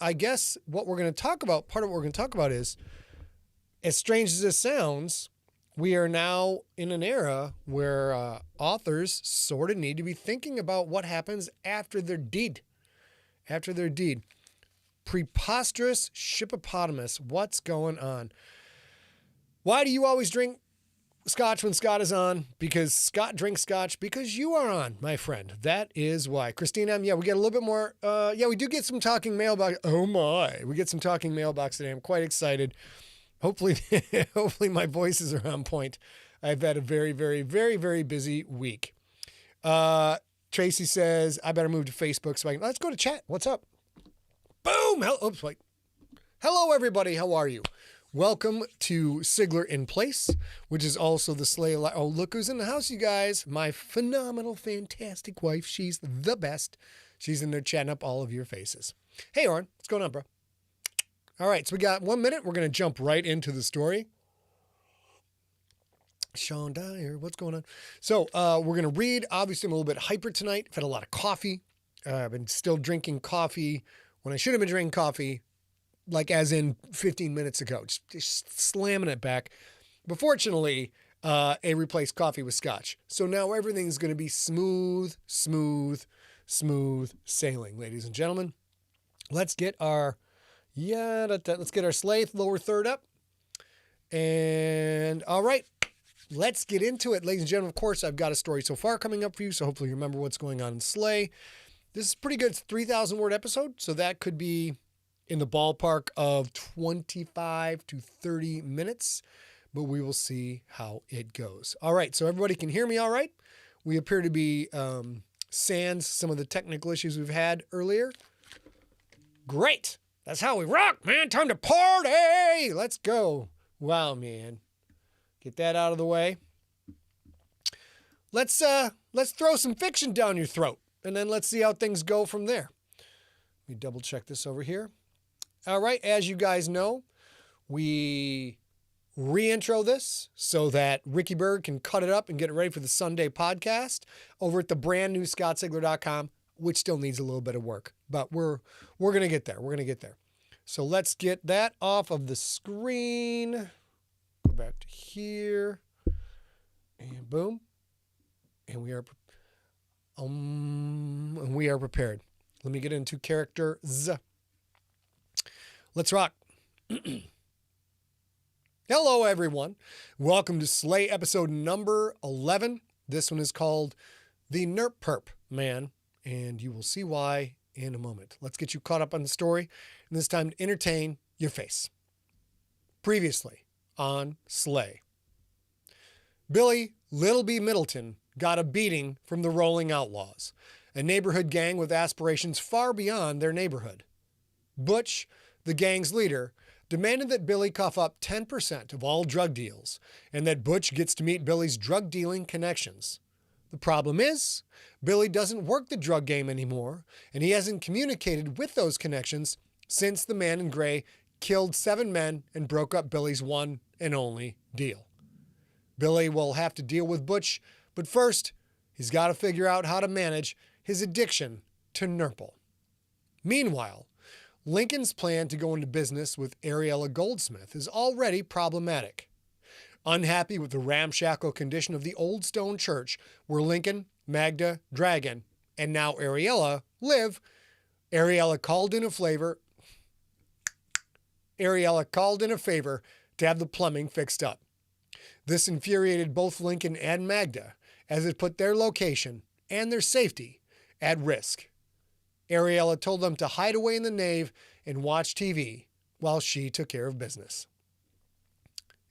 I guess what we're going to talk about, part of what we're going to talk about is, as strange as this sounds, we are now in an era where authors sort of need to be thinking about what happens after their deed. After their deed. Preposterous shippopotamus. What's going on? Why do you always drink scotch when Scott is on? Because Scott drinks scotch because you are on, my friend. That is why. Christine M., we get a little bit more. We do get some talking mailbox. Oh my. We get some talking mailbox today. I'm quite excited. Hopefully my voices are on point. I've had a very, very, very, very busy week. Tracy says, I better move to Facebook so I can. Let's go to chat. What's up? Boom. Hello, everybody. How are you? Welcome to Sigler in Place, which is also the Slay. Oh, look who's in the house, you guys. My phenomenal, fantastic wife. She's the best. She's in there chatting up all of your faces. Hey, Oren. What's going on, bro? All right. So we got 1 minute. We're going to jump right into the story. Sean Dyer, what's going on? So we're going to read. Obviously, I'm a little bit hyper tonight. I've had a lot of coffee. I've been still drinking coffee when I should have been drinking coffee, like as in 15 minutes ago, just slamming it back. But fortunately, I replaced coffee with scotch. So now everything's going to be smooth sailing, ladies and gentlemen. Let's get our, let's get our Slay lower third up. And all right, let's get into it, ladies and gentlemen. Of course, I've got a story so far coming up for you, so hopefully you remember what's going on in Slay. This is pretty good. It's a 3,000 word episode, so that could be in the ballpark of 25 to 30 minutes, but we will see how it goes. All right, so everybody can hear me all right? We appear to be sans some of the technical issues we've had earlier. Great. That's how we rock, man. Time to party. Let's go. Wow, man. Get that out of the way. Let's throw some fiction down your throat, and then let's see how things go from there. Let me double check this over here. All right, as you guys know, we re-intro this so that Ricky Berg can cut it up and get it ready for the Sunday podcast over at the brand new scottsigler.com, which still needs a little bit of work, but we're going to get there. We're going to get there. So let's get that off of the screen. Go back to here. And boom. And we are prepared. Let me get into characters. Let's rock. Hello, everyone. Welcome to Slay episode number 11. This one is called The Nurp Purp Man, and you will see why in a moment. Let's get you caught up on the story, and this time to entertain your face. Previously on Slay. Billy Lil B Middleton got a beating from the Rolling Outlaws, a neighborhood gang with aspirations far beyond their neighborhood. Butch, the gang's leader, demanded that Billy cough up 10% of all drug deals and that Butch gets to meet Billy's drug dealing connections. The problem is, Billy doesn't work the drug game anymore, and he hasn't communicated with those connections since the man in gray killed 7 men and broke up Billy's one and only deal. Billy will have to deal with Butch, but first, he's got to figure out how to manage his addiction to Nurple. Meanwhile, Lincoln's plan to go into business with Ariella Goldsmith is already problematic. Unhappy with the ramshackle condition of the old stone church where Lincoln, Magda, Dragon, and now Ariella live, Ariella called in a favor to have the plumbing fixed up. This infuriated both Lincoln and Magda, as it put their location and their safety at risk. Ariella told them to hide away in the nave and watch TV while she took care of business.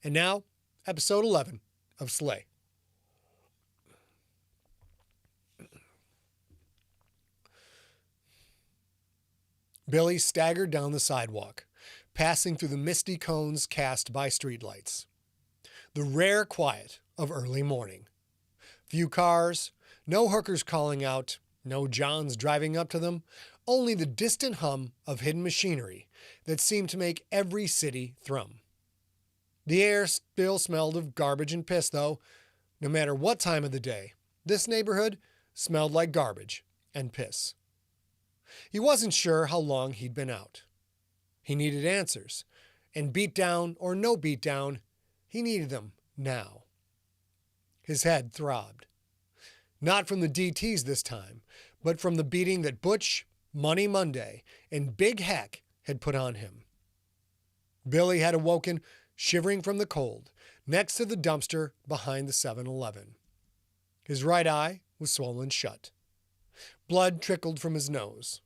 And now, episode 11 of Slay. Billy staggered down the sidewalk, passing through the misty cones cast by streetlights. The rare quiet of early morning. Few cars, no hookers calling out, no Johns driving up to them, only the distant hum of hidden machinery that seemed to make every city thrum. The air still smelled of garbage and piss, though. No matter what time of the day, this neighborhood smelled like garbage and piss. He wasn't sure how long he'd been out. He needed answers, and beat down or no beat down, he needed them now. His head throbbed. Not from the DTs this time, but from the beating that Butch, Money Monday, and Big Hack had put on him. Billy had awoken, shivering from the cold, next to the dumpster behind the 7-Eleven. His right eye was swollen shut. Blood trickled from his nose.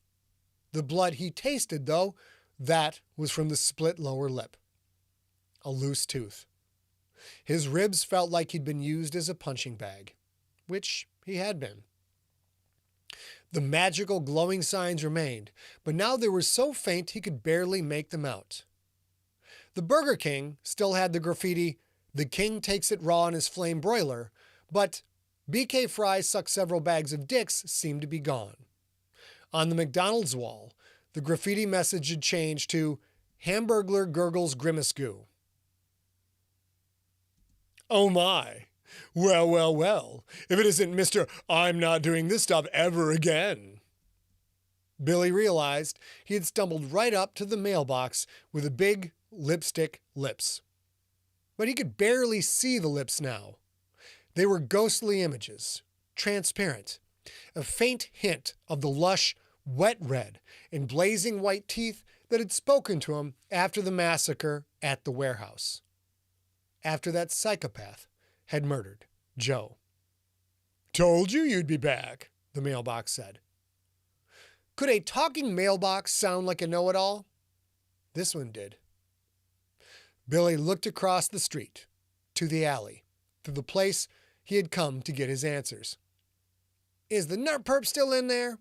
The blood he tasted, though, that was from the split lower lip. A loose tooth. His ribs felt like he'd been used as a punching bag, which he had been. The magical glowing signs remained, but now they were so faint he could barely make them out. The Burger King still had the graffiti, "The King takes it raw in his flame broiler," but BK Fries suck several bags of dicks seemed to be gone. On the McDonald's wall, the graffiti message had changed to "Hamburglar gurgles grimace goo." Oh my. Well, well, well. If it isn't Mr. I'm not doing this stuff ever again. Billy realized he had stumbled right up to the mailbox with a big lipstick lips. But he could barely see the lips now. They were ghostly images, transparent, a faint hint of the lush, wet red and blazing white teeth that had spoken to him after the massacre at the warehouse. After that psychopath had murdered Joe. "Told you you'd be back," the mailbox said. Could a talking mailbox sound like a know-it-all? This one did. Billy looked across the street, to the alley, to the place he had come to get his answers. "Is the Nurp still in there?"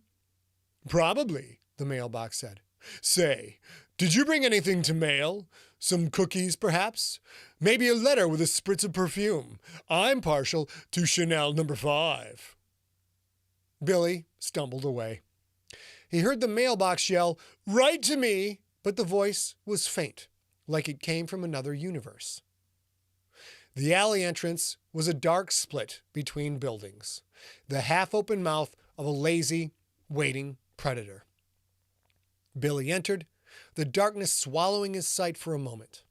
"Probably," the mailbox said. "Say, did you bring anything to mail? Some cookies, perhaps? Maybe a letter with a spritz of perfume. I'm partial to Chanel No. 5. Billy stumbled away. He heard the mailbox yell, "Write to me," but the voice was faint, like it came from another universe. The alley entrance was a dark split between buildings, the half-open mouth of a lazy, waiting predator. Billy entered, the darkness swallowing his sight for a moment.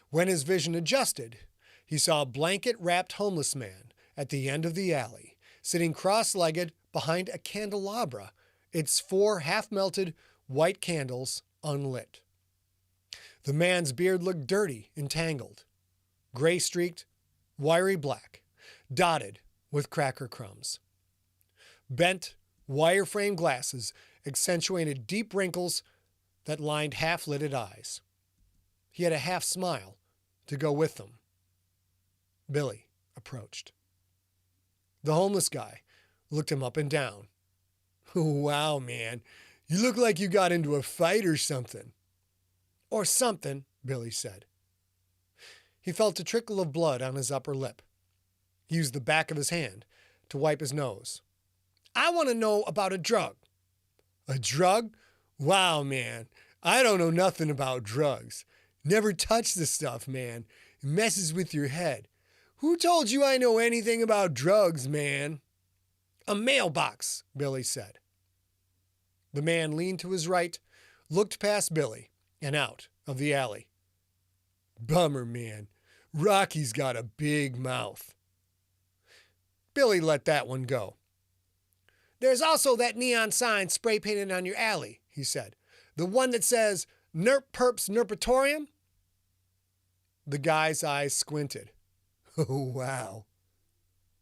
When his vision adjusted, he saw a blanket-wrapped homeless man at the end of the alley, sitting cross-legged behind a candelabra, its 4 half-melted white candles unlit. The man's beard looked dirty and tangled, gray-streaked, wiry black, dotted with cracker crumbs. Bent, wire-frame glasses accentuated deep wrinkles that lined half-lidded eyes. He had a half-smile to go with them. Billy approached. The homeless guy looked him up and down. "Wow, man, you look like you got into a fight or something." "Or something," Billy said. He felt a trickle of blood on his upper lip. He used the back of his hand to wipe his nose. "I want to know about a drug." "A drug? Wow, man, I don't know nothing about drugs. Never touch the stuff, man. It messes with your head. Who told you I know anything about drugs, man?" "A mailbox," Billy said. The man leaned to his right, looked past Billy, and out of the alley. "Bummer, man. Rocky's got a big mouth." Billy let that one go. "There's also that neon sign spray painted on your alley," he said. "The one that says Nurp Purp's Nurpatorium?" The guy's eyes squinted. "Oh, wow."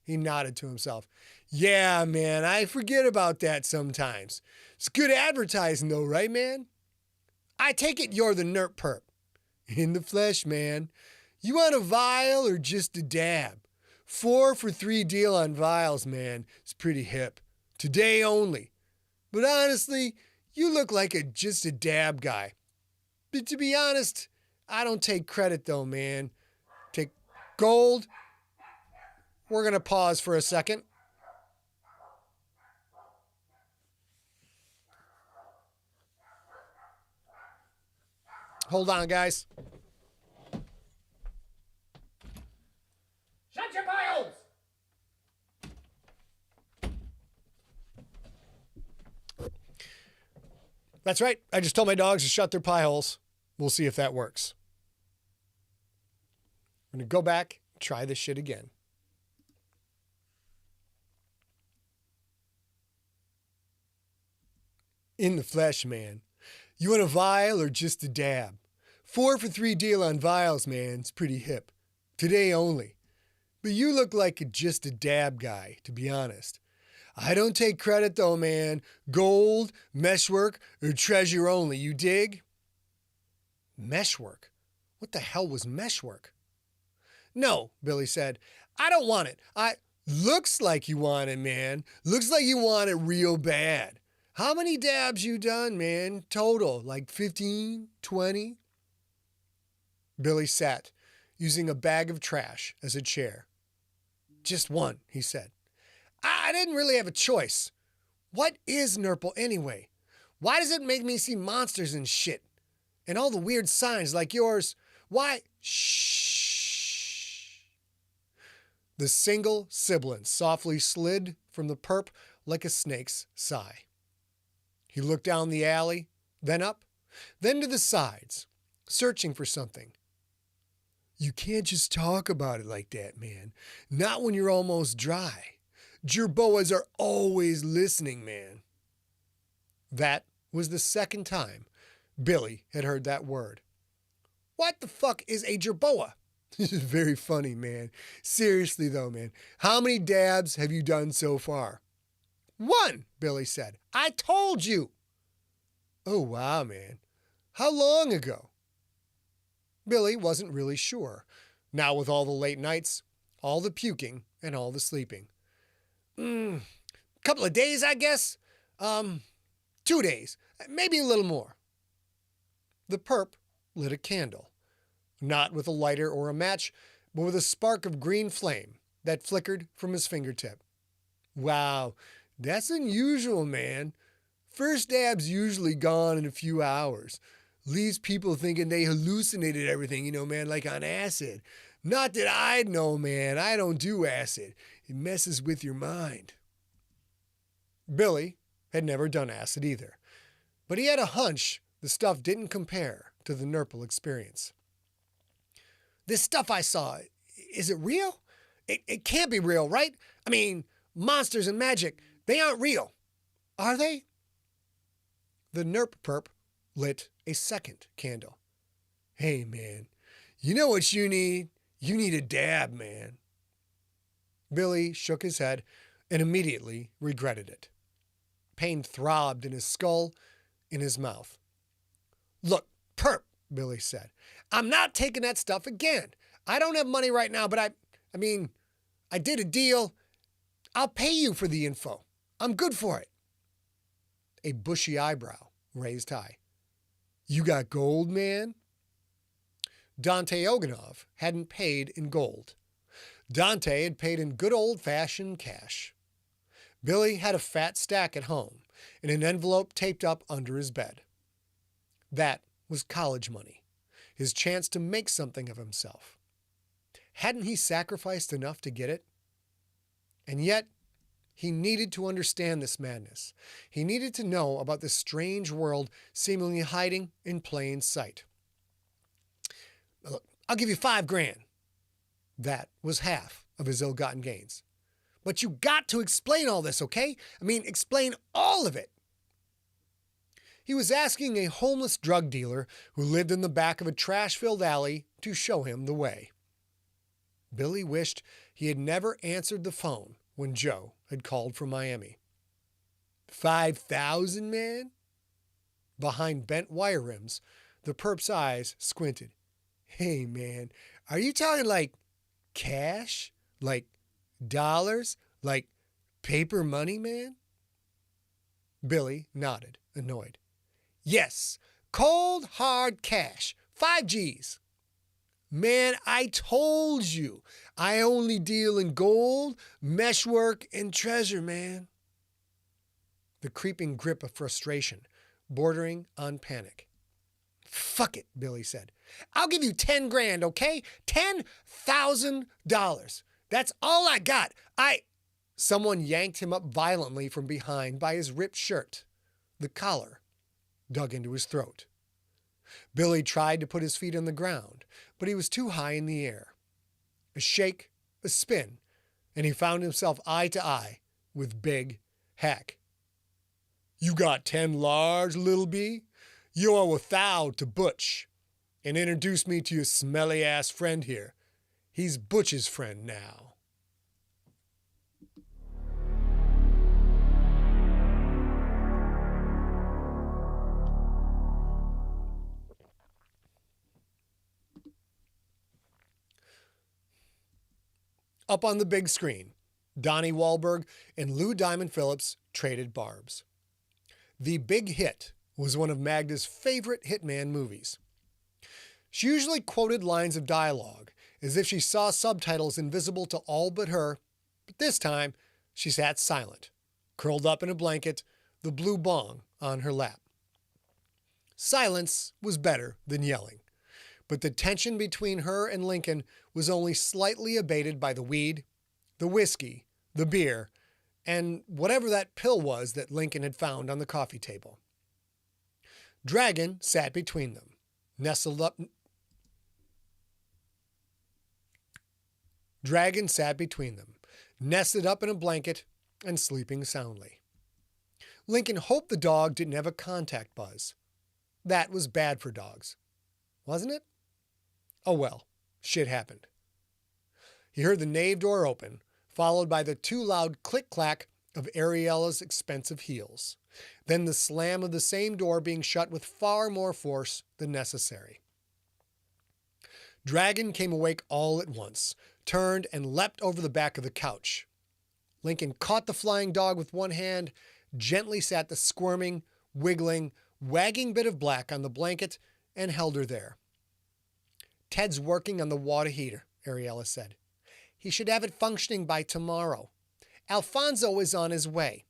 He nodded to himself. "Yeah, man, I forget about that sometimes. It's good advertising though, right, man? I take it you're the Nurp Purp." "In the flesh, man. You want a vial or just a dab? 4 for $3 deal on vials, man. It's pretty hip. Today only. But honestly, you look like just a dab guy. But to be honest, I don't take credit though, man. Take gold." We're going to pause for a second. Hold on, guys. Shut your mouths! That's right. I just told my dogs to shut their pie holes. We'll see if that works. I'm going to go back and try this shit again. In the flesh, man. You want a vial or just a dab? 4 for $3 deal on vials, man. It's pretty hip. Today only. But you look like just a dab guy, to be honest. I don't take credit though, man. Gold, meshwork, or treasure only, you dig? Meshwork? What the hell was meshwork? No, Billy said. I don't want it. Looks like you want it, man. Looks like you want it real bad. How many dabs you done, man? Total, like 15, 20? Billy sat, using a bag of trash as a chair. Just one, he said. I didn't really have a choice. What is Nurple anyway? Why does it make me see monsters and shit? And all the weird signs like yours? Why? Shh. The single sibilant softly slid from the perp like a snake's sigh. He looked down the alley, then up, then to the sides, searching for something. You can't just talk about it like that, man. Not when you're almost dry. Jerboas are always listening, man. That was the second time Billy had heard that word. What the fuck is a jerboa? This is very funny, man. Seriously, though, man. How many dabs have you done so far? 1, Billy said. I told you. Oh, wow, man. How long ago? Billy wasn't really sure. Now with all the late nights, all the puking, and all the sleeping. Couple of days, I guess. 2 days. Maybe a little more. The perp lit a candle. Not with a lighter or a match, but with a spark of green flame that flickered from his fingertip. Wow, that's unusual, man. First dab's usually gone in a few hours. Leaves people thinking they hallucinated everything, man, like on acid. Not that I'd know, man. I don't do acid. It messes with your mind. Billy had never done acid either, but he had a hunch the stuff didn't compare to the Nurple experience. This stuff I saw, is it real? It can't be real, right? I mean, monsters and magic, they aren't real. Are they? The Nurp perp lit a second candle. Hey, man, you know what you need? You need a dab, man. Billy shook his head and immediately regretted it. Pain throbbed in his skull, in his mouth. Look, perp, Billy said. I'm not taking that stuff again. I don't have money right now, but I did a deal. I'll pay you for the info. I'm good for it. A bushy eyebrow raised high. You got gold, man? Dante Oganov hadn't paid in gold. Dante had paid in good old-fashioned cash. Billy had a fat stack at home in an envelope taped up under his bed. That was college money, his chance to make something of himself. Hadn't he sacrificed enough to get it? And yet, he needed to understand this madness. He needed to know about this strange world seemingly hiding in plain sight. Look, I'll give you $5,000. That was half of his ill-gotten gains. But you got to explain all this, okay? Explain all of it. He was asking a homeless drug dealer who lived in the back of a trash-filled alley to show him the way. Billy wished he had never answered the phone when Joe had called from Miami. 5,000, man? Behind bent wire rims, the perp's eyes squinted. Hey, man, are you talking like cash? Like dollars? Like paper money, man? Billy nodded, annoyed. Yes, cold, hard cash. 5 G's. Man, I told you. I only deal in gold, meshwork, and treasure, man. The creeping grip of frustration, bordering on panic. Fuck it, Billy said. I'll give you $10,000, okay? $10,000. That's all I got. Someone yanked him up violently from behind by his ripped shirt. The collar dug into his throat. Billy tried to put his feet on the ground, but he was too high in the air. A shake, a spin, and he found himself eye to eye with Big Hack. "You got 10 large, Lil B? You owe 1,000 to Butch. And introduce me to your smelly-ass friend here. He's Butch's friend now." Up on the big screen, Donnie Wahlberg and Lou Diamond Phillips traded barbs. The Big Hit was one of Magda's favorite Hitman movies. She usually quoted lines of dialogue as if she saw subtitles invisible to all but her, but this time she sat silent, curled up in a blanket, the blue bong on her lap. Silence was better than yelling, but the tension between her and Lincoln was only slightly abated by the weed, the whiskey, the beer, and whatever that pill was that Lincoln had found on the coffee table. Dragon sat between them, nestled up in a blanket and sleeping soundly. Lincoln hoped the dog didn't have a contact buzz. That was bad for dogs, wasn't it? Oh well, shit happened. He heard the nave door open, followed by the too loud click-clack of Ariella's expensive heels, then the slam of the same door being shut with far more force than necessary. Dragon came awake all at once, turned and leapt over the back of the couch. Lincoln caught the flying dog with one hand, gently sat the squirming, wiggling, wagging bit of black on the blanket, and held her there. "Ted's working on the water heater," Ariella said. "He should have it functioning by tomorrow. Alfonso is on his way.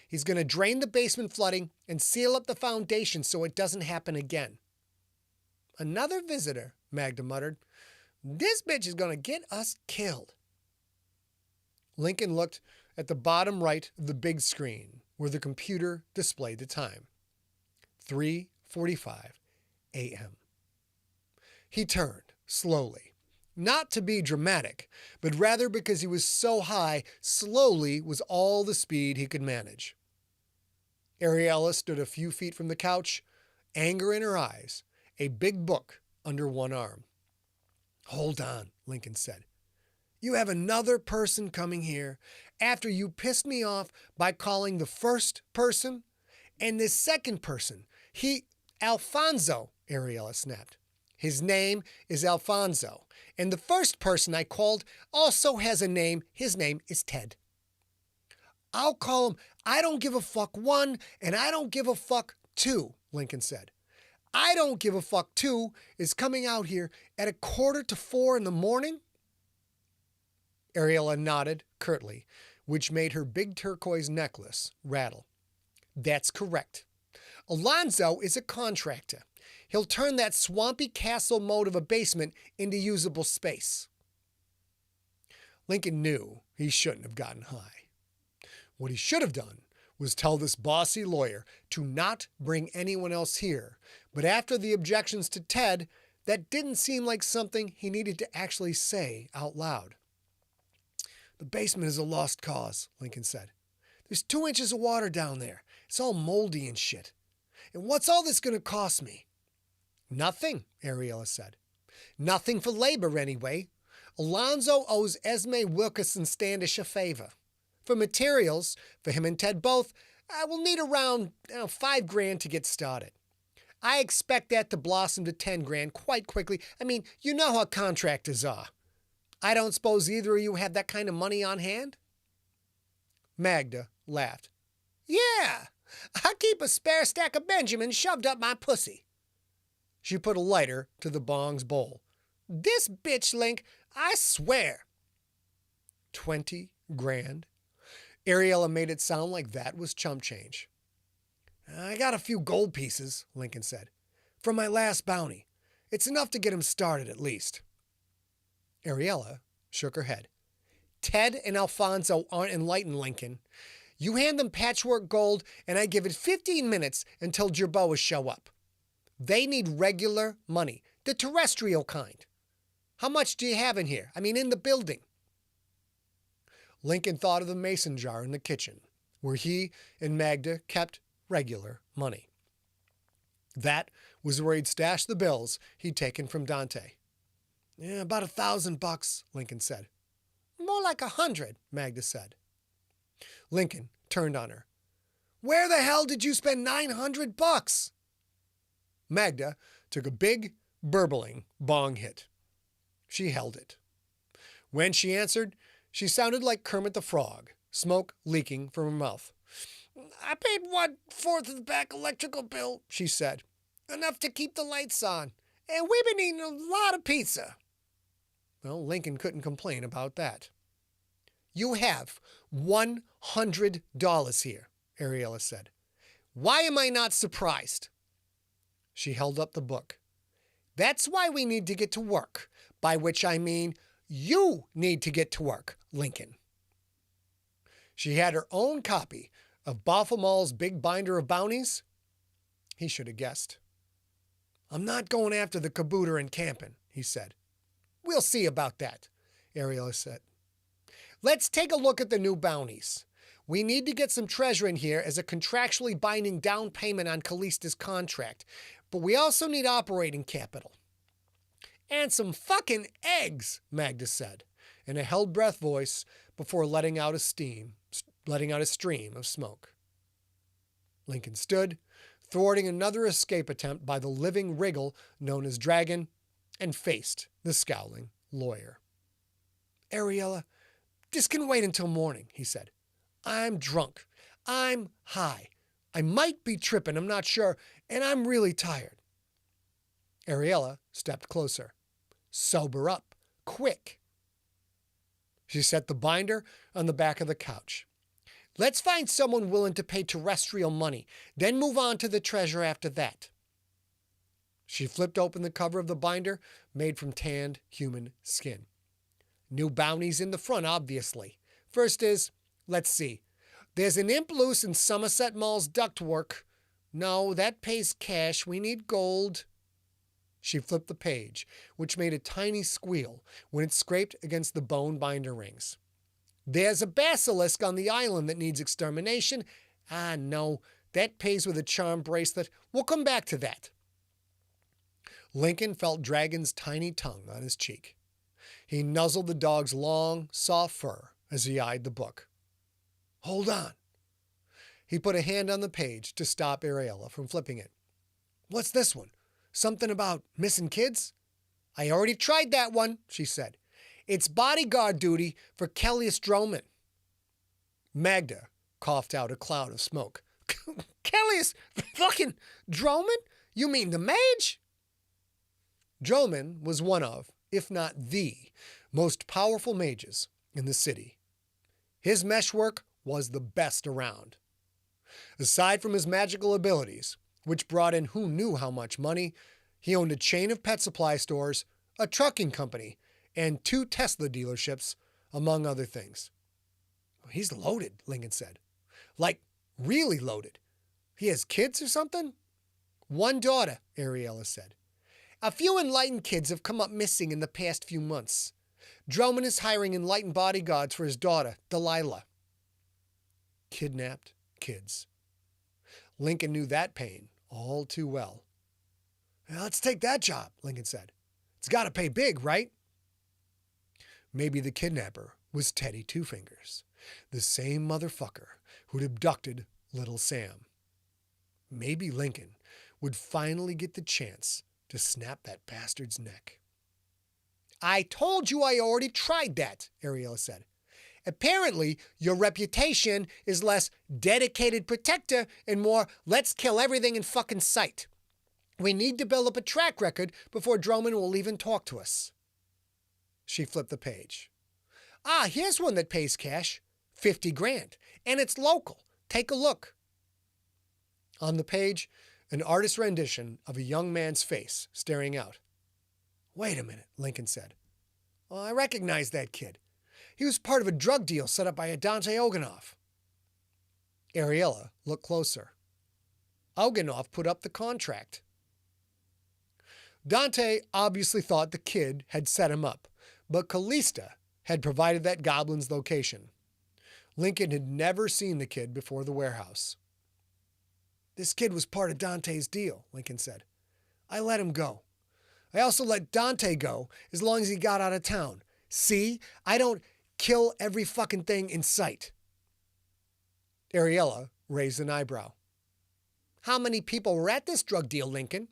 He's going to drain the basement flooding and seal up the foundation so it doesn't happen again." "Another visitor," Magda muttered. "This bitch is going to get us killed." Lincoln looked at the bottom right of the big screen where the computer displayed the time. 3:45 a.m. He turned, slowly. Not to be dramatic, but rather because he was so high, slowly was all the speed he could manage. Ariella stood a few feet from the couch, anger in her eyes, a big book under one arm. "Hold on," Lincoln said. "You have another person coming here after you pissed me off by calling the first person? And this second person, Alfonso," Ariella snapped. "His name is Alfonso. And the first person I called also has a name. His name is Ted." "I'll call him I don't give a fuck 1 and I don't give a fuck 2, Lincoln said. "I don't give a fuck 2 is coming out here at 3:45 in the morning?" Ariella nodded curtly, which made her big turquoise necklace rattle. "That's correct. Alonzo is a contractor. He'll turn that swampy castle moat of a basement into usable space." Lincoln knew he shouldn't have gotten high. What he should have done was tell this bossy lawyer to not bring anyone else here, but after the objections to Ted, that didn't seem like something he needed to actually say out loud. "The basement is a lost cause," Lincoln said. "There's 2 inches of water down there. It's all moldy and shit. And what's all this going to cost me?" "Nothing," Ariella said. "Nothing for labor, anyway. Alonzo owes Esme Wilkerson Standish a favor. For materials, for him and Ted both, I will need around $5,000 to get started. I expect that to blossom to $10,000 quite quickly. I mean, you know how contractors are. I don't suppose either of you have that kind of money on hand?" Magda laughed. "Yeah, I keep a spare stack of Benjamin shoved up my pussy." She put a lighter to the bong's bowl. "This bitch, Link, I swear." $20,000? Ariella made it sound like that was chump change. "I got a few gold pieces," Lincoln said, "from my last bounty. It's enough to get him started at least." Ariella shook her head. "Ted and Alfonso aren't enlightened, Lincoln. You hand them patchwork gold, and I give it 15 minutes until Jerboas show up. They need regular money, the terrestrial kind. How much do you have in here? I mean, in the building. Lincoln thought of the mason jar in the kitchen, where he and Magda kept regular money. That was where he'd stashed the bills he'd taken from Dante. Yeah, about $1,000, Lincoln said. More like 100, Magda said. Lincoln turned on her. Where the hell did you spend $900? Magda took a big, burbling bong hit. She held it. When she answered, she sounded like Kermit the Frog, smoke leaking from her mouth. I paid 1/4 of the back electrical bill, she said. Enough to keep the lights on. And we've been eating a lot of pizza. Well, Lincoln couldn't complain about that. You have $100 here, Ariella said. Why am I not surprised? She held up the book. That's why we need to get to work, by which I mean you need to get to work, Lincoln. She had her own copy of Baffelmall's big binder of bounties. He should have guessed. I'm not going after the cabooter and camping, he said. We'll see about that, Ariella said. Let's take a look at the new bounties. We need to get some treasure in here as a contractually binding down payment on Callista's contract, but we also need operating capital. And some fucking eggs, Magda said, in a held-breath voice before letting out a stream of smoke. Lincoln stood, thwarting another escape attempt by the living wriggle known as Dragon, and faced the scowling lawyer. Ariella, this can wait until morning, he said. I'm drunk. I'm high. I might be tripping, I'm not sure, and I'm really tired. Ariella stepped closer. Sober up, quick. She set the binder on the back of the couch. Let's find someone willing to pay terrestrial money, then move on to the treasure after that. She flipped open the cover of the binder, made from tanned human skin. New bounties in the front, obviously. First is, let's see, there's an imp loose in Somerset Mall's ductwork. No, that pays cash. We need gold. She flipped the page, which made a tiny squeal when it scraped against the bone binder rings. There's a basilisk on the island that needs extermination. Ah, no, that pays with a charm bracelet. We'll come back to that. Lincoln felt Dragon's tiny tongue on his cheek. He nuzzled the dog's long, soft fur as he eyed the book. Hold on. He put a hand on the page to stop Ariella from flipping it. What's this one? Something about missing kids? I already tried that one, she said. It's bodyguard duty for Kellius Droman. Magda coughed out a cloud of smoke. Kellius fucking Droman? You mean the mage? Droman was one of, if not the, most powerful mages in the city. His meshwork was the best around. Aside from his magical abilities, which brought in who knew how much money, he owned a chain of pet supply stores, a trucking company, and 2 Tesla dealerships, among other things. He's loaded, Lincoln said. Like, really loaded. He has kids or something? 1 daughter, Ariella said. A few enlightened kids have come up missing in the past few months. Droman is hiring enlightened bodyguards for his daughter, Delilah. Kidnapped kids. Lincoln knew that pain all too well. Let's take that job, Lincoln said. It's got to pay big, right? Maybe the kidnapper was Teddy Two Fingers, the same motherfucker who'd abducted little Sam. Maybe Lincoln would finally get the chance to snap that bastard's neck. I told you I already tried that, Ariella said. Apparently, your reputation is less dedicated protector and more let's kill everything in fucking sight. We need to build up a track record before Droman will even talk to us. She flipped the page. Ah, here's one that pays cash. 50 grand. And it's local. Take a look. On the page, an artist's rendition of a young man's face staring out. Wait a minute, Lincoln said. Well, I recognize that kid. He was part of a drug deal set up by a Dante Oganoff. Ariella looked closer. Oganov put up the contract. Dante obviously thought the kid had set him up, but Callista had provided that goblin's location. Lincoln had never seen the kid before the warehouse. This kid was part of Dante's deal, Lincoln said. I let him go. I also let Dante go as long as he got out of town. See, I don't kill every fucking thing in sight. Ariella raised an eyebrow. How many people were at this drug deal, Lincoln?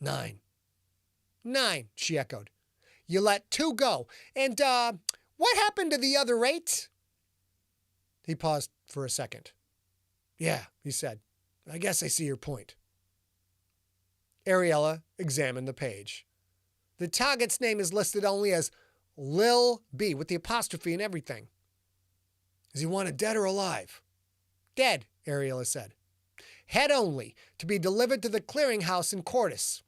9. 9, she echoed. You let 2 go. And, what happened to the other 8? He paused for a second. Yeah, he said. I guess I see your point. Ariella examined the page. The target's name is listed only as Lil B with the apostrophe and everything. Is he wanted dead or alive? Dead, Ariella said. Head only, to be delivered to the clearinghouse in Cordis.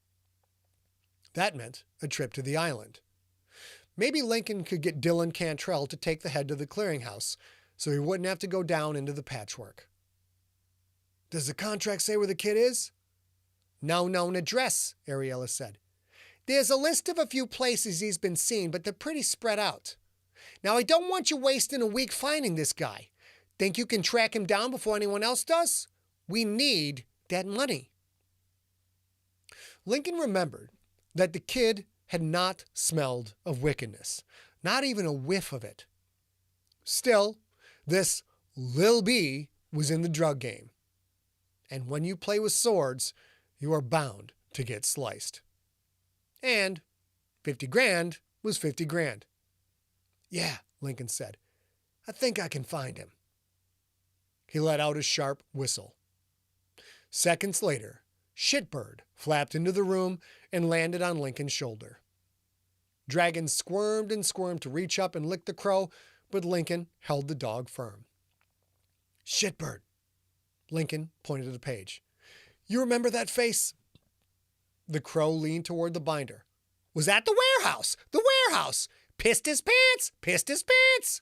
That meant a trip to the island. Maybe Lincoln could get Dylan Cantrell to take the head to the clearinghouse, so he wouldn't have to go down into the patchwork. Does the contract say where the kid is? No known address, Ariella said. There's a list of a few places he's been seen, but they're pretty spread out. Now, I don't want you wasting a week finding this guy. Think you can track him down before anyone else does? We need that money. Lincoln remembered that the kid had not smelled of wickedness, not even a whiff of it. Still, this Lil B was in the drug game. And when you play with swords, you are bound to get sliced. And 50 grand was 50 grand. Yeah, Lincoln said. I think I can find him. He let out a sharp whistle. Seconds later, Shitbird flapped into the room and landed on Lincoln's shoulder. Dragon squirmed and squirmed to reach up and lick the crow, but Lincoln held the dog firm. Shitbird. Lincoln pointed to the page. You remember that face? The crow leaned toward the binder. Was that the warehouse? The warehouse! Pissed his pants! Pissed his pants!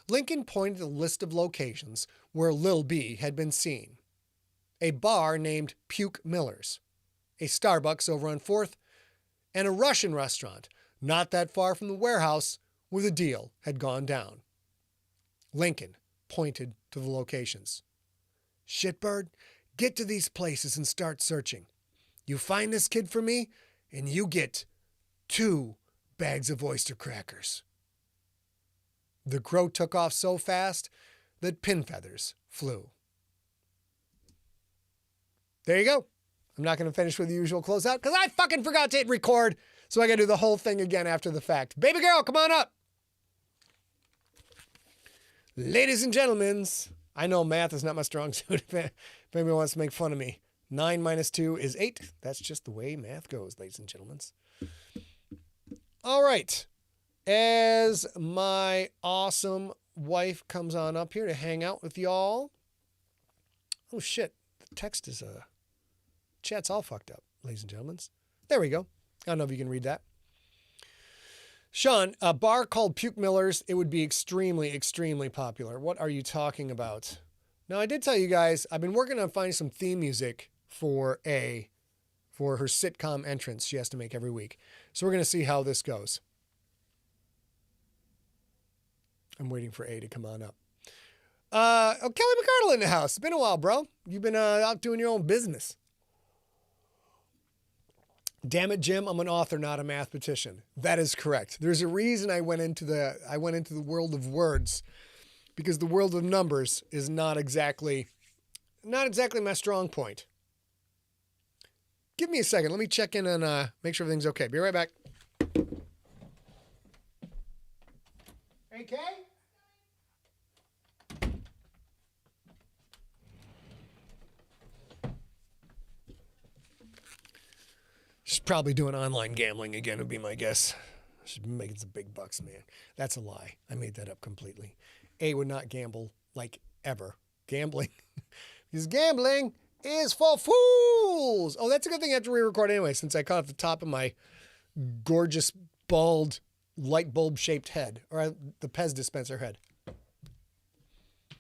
Lincoln pointed to the list of locations where Lil B had been seen. A bar named Puke Miller's, a Starbucks over on 4th, and a Russian restaurant not that far from the warehouse where the deal had gone down. Lincoln pointed to the locations. Shitbird, get to these places and start searching. You find this kid for me, and you get 2 bags of oyster crackers. The crow took off so fast that pin feathers flew. There you go. I'm not going to finish with the usual closeout because I fucking forgot to hit record, so I got to do the whole thing again after the fact. Baby girl, come on up. Ladies and gentlemen, I know math is not my strong suit. If anybody wants to make fun of me, 9 minus 2 is 8. That's just the way math goes, ladies and gentlemen. All right. As my awesome wife comes on up here to hang out with y'all. Oh, shit. The text is, chat's all fucked up, ladies and gentlemen. There we go. I don't know if you can read that. Sean, a bar called Puke Miller's, it would be extremely, extremely popular. What are you talking about? Now, I did tell you guys, I've been working on finding some theme music for her sitcom entrance she has to make every week. So we're going to see how this goes. I'm waiting for A to come on up. Kelly McCardle in the house. It's been a while, bro. You've been out doing your own business. Damn it, Jim, I'm an author, not a mathematician. That is correct. There's a reason I went into the world of words, because the world of numbers is not exactly my strong point. Give me a second. Let me check in and make sure everything's okay. Be right back. Hey, Kay? She's probably doing online gambling again, would be my guess. She's making some big bucks, man. That's a lie. I made that up completely. A would not gamble, like, ever. Gambling. Because gambling is for fools. Oh, that's a good thing I have to re-record anyway, since I cut off the top of my gorgeous, bald, light bulb-shaped head. Or the Pez dispenser head.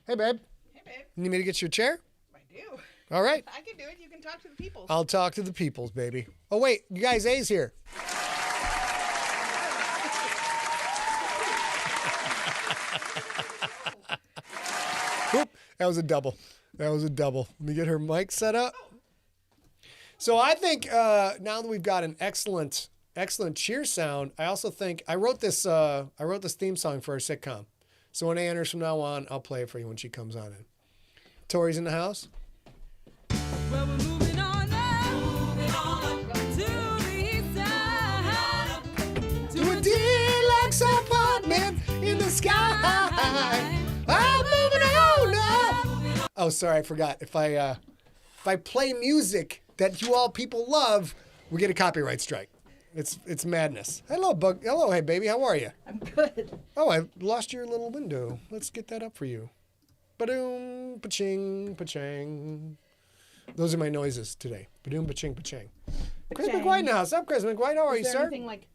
Hey, babe. Hey, babe. You need me to get you a chair? I do. All right. I can do it. You can talk to the people. I'll talk to the peoples, baby. Oh, wait. You guys, A's here. Oop, that was a double. Let me get her mic set up. So I think now that we've got an excellent cheer sound, I also think I wrote this theme song for our sitcom. So when it enters from now on, I'll play it for you when she comes on in. Tori's in the house. Well, we're moving on now. To the east side. To a deluxe apartment in the sky. I'm moving on now. Oh, sorry, I forgot. If I play music that you all people love, we get a copyright strike. It's madness. Hello, Bug. Hello, hey, baby. How are you? I'm good. Oh, I lost your little window. Let's get that up for you. Ba-doom, pa-ching, pa-chang. Those are my noises today. Ba-doom, pa-ching, pa-chang. Chris McWhite in the house. Up, Chris McWhite. How are you, Is there sir? anything like...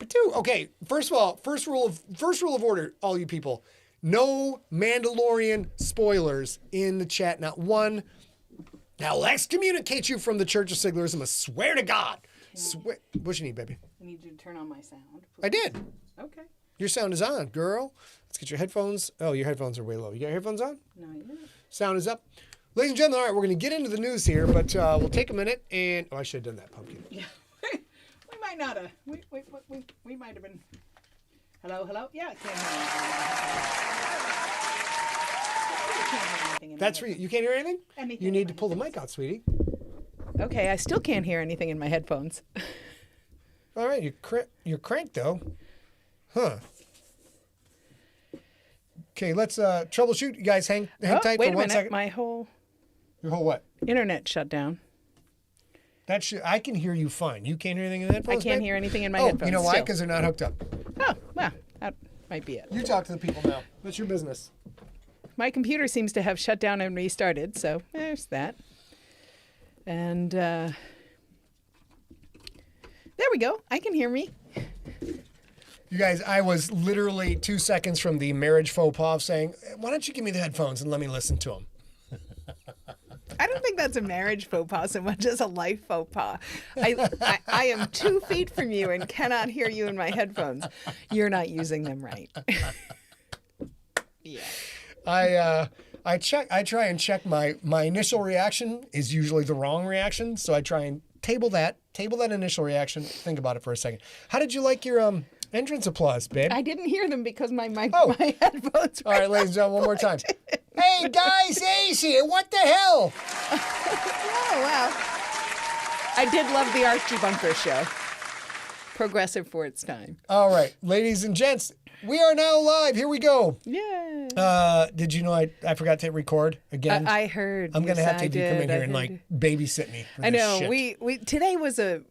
Ba-doo. Okay, first of all, first rule of order, all you people. No Mandalorian spoilers in the chat. Not one. Now, I'll excommunicate you from the Church of Siglerism. I swear to God. What you need, baby? I need you to turn on my sound. I did. Okay. Your sound is on, girl. Let's get your headphones. Oh, your headphones are way low. You got your headphones on? No, you're not. Sound is up. Ladies and gentlemen, all right, we're going to get into the news here, but we'll take a minute and... Oh, I should have done that, pumpkin. Yeah. We might not have. We might have been... Hello? Yeah, I can't hear anything. That's for you. You can't hear anything? Anything You in need my to pull the mic out, sweetie. Okay, I still can't hear anything in my headphones. All right, you're cranked, though. Huh. Okay, let's troubleshoot. You guys hang tight wait for a 1 minute. second. My whole Your whole what? internet shut down. I can hear you fine. You can't hear anything in the I headphones, can't babe? hear anything in my Oh, headphones. you know why? still. Because they're not hooked up. Oh, well, that might be it. You talk to the people now. That's your business. My computer seems to have shut down and restarted, so there's that. And there we go. I can hear me. You guys, I was literally 2 seconds from the marriage faux pas of saying, why don't you give me the headphones and let me listen to them? I don't think that's a marriage faux pas so much as a life faux pas. I am 2 feet from you and cannot hear you in my headphones. You're not using them right. Yeah. I try and check my initial reaction is usually the wrong reaction, so I try and table that initial reaction. Think about it for a second. How did you like your entrance applause, babe? I didn't hear them because my Oh. my headphones were All right, ladies and gentlemen, one more time. Hey guys, Ace here. What the hell? Oh, wow. I did love the Archie Bunker show. Progressive for its time. All right, ladies and gents, we are now live. Here we go. Yeah. Did you know I forgot to hit record again? I heard. I'm gonna Yes, have to I have you come in did. here I and like heard. babysit me. For I this know. shit. We today was an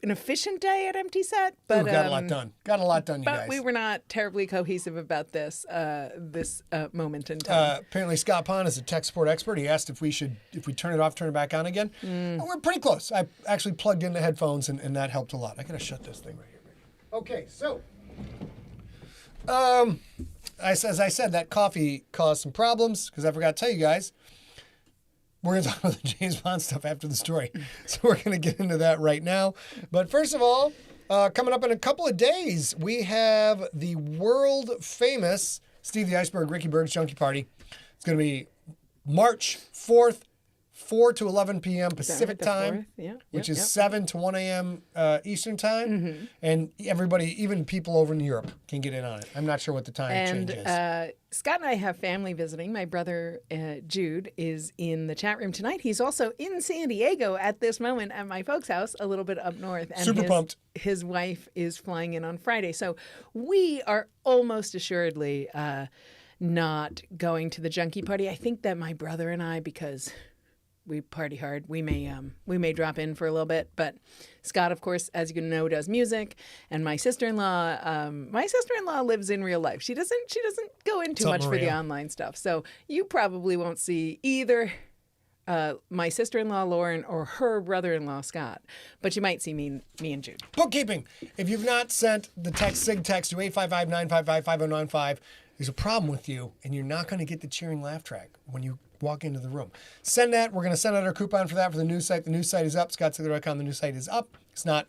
efficient day at Empty Set, but Ooh, got a lot done. Got a lot done, you But guys. we were not terribly cohesive about this moment in time. Apparently, Scott Pond is a tech support expert. He asked if we turn it off, turn it back on again. We're pretty close. I actually plugged in the headphones, and that helped a lot. I gotta shut this thing right here. Okay, so, as I said, that coffee caused some problems because I forgot to tell you guys. We're going to talk about the James Bond stuff after the story. So we're going to get into that right now. But first of all, coming up in a couple of days, we have the world famous Steve the Iceberg, Ricky Berg's Junkie Party. It's going to be March 4th, 4 to 11 p.m. Pacific the time, 4th? Yeah, which yep, is yep. 7 to 1 a.m. Eastern time. And everybody, even people over in Europe, can get in on it. I'm not sure what the time change is. And Scott and I have family visiting. My brother Jude is in the chat room tonight. He's also in San Diego at this moment at my folks' house, a little bit up north. And Super pumped. His wife is flying in on Friday. So we are almost assuredly not going to the junkie party. I think that my brother and I, because we party hard, we may drop in for a little bit. But Scott, of course, as you know, does music, and my sister-in-law lives in real life. She doesn't go in too much for the online stuff. So you probably won't see either my sister-in-law Lauren or her brother-in-law Scott, but you might see me and Jude. Bookkeeping. If you've not sent the SIG text to 855-955-5095, there's a problem with you, and you're not going to get the cheering laugh track when you walk into the room. Send that. We're going to send out our coupon for that for the news site. The news site is up. ScottSigler.com. The news site is up. It's not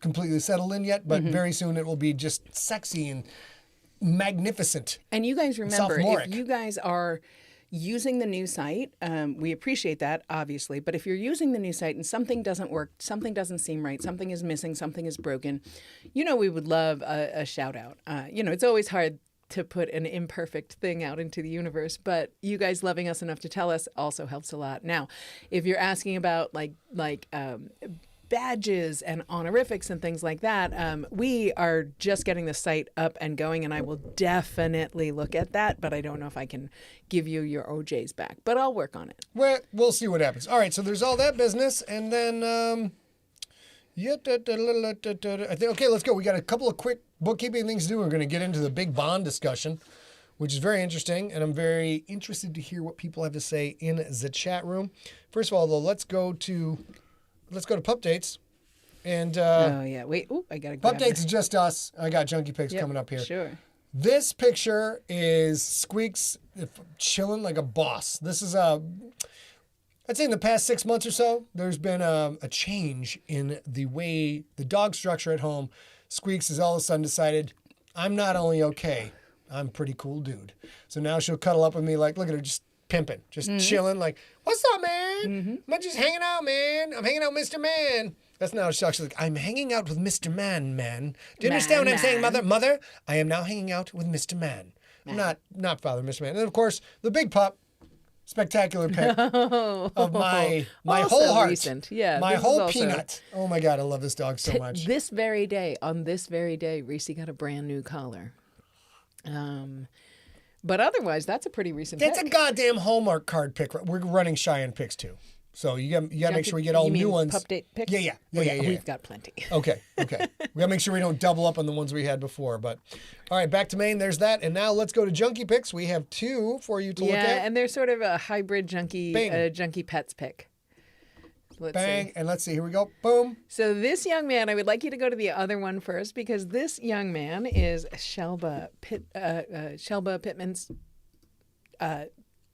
completely settled in yet, but very soon it will be just sexy and magnificent. And you guys remember, sophomoric. if you guys are using the new site, we appreciate that, obviously. But if you're using the new site and something doesn't work, something doesn't seem right, something is missing, something is broken, we would love a shout out. It's always hard to put an imperfect thing out into the universe, but you guys loving us enough to tell us also helps a lot. Now, if you're asking about like badges and honorifics and things like that, we are just getting the site up and going, and I will definitely look at that, but I don't know if I can give you your OJs back, but I'll work on it. Well, we'll see what happens. All right, so there's all that business, and then okay, let's go. We got a couple of quick bookkeeping things to do. We're going to get into the big bond discussion, which is very interesting, and I'm very interested to hear what people have to say in the chat room. First of all, though, let's go to Pup Dates. And oh yeah, wait. Ooh, I gotta grab Pup Dates is just us. I got Junkie Pics coming up here. Sure. This picture is Squeaks chilling like a boss. This is I'd say in the past 6 months or so, there's been a change in the way the dog structure at home. Squeaks has all of a sudden decided, I'm not only okay, I'm a pretty cool dude. So now she'll cuddle up with me like, look at her, just pimping, just chilling, like, what's up, man? I'm just hanging out, man. I'm hanging out with Mr. Man. That's now she's actually like, I'm hanging out with Mr. Man. Do you understand what I'm saying, Mother? Mother, I am now hanging out with Mr. Man. Not Father, Mr. Man. And of course, the big pup, spectacular pic of my Also whole heart. recent. Yeah, my this is whole also- peanut. Oh my God, I love this dog so much. On this very day, Reese got a brand new collar. But otherwise, that's a pretty recent That's a pick. goddamn Hallmark card pick. We're running Cheyenne picks too. So you got to make sure we get all You new mean ones. Pup date picks? Yeah. We've got plenty. Okay. We got to make sure we don't double up on the ones we had before. But all right, back to Maine. There's that. And now let's go to Junkie Picks. We have two for you to look at. Yeah, and they're sort of a hybrid junkie pets pick. Let's Bang. see. And let's see. Here we go. Boom. So this young man, I would like you to go to the other one first, because this young man is Shelba Pittman's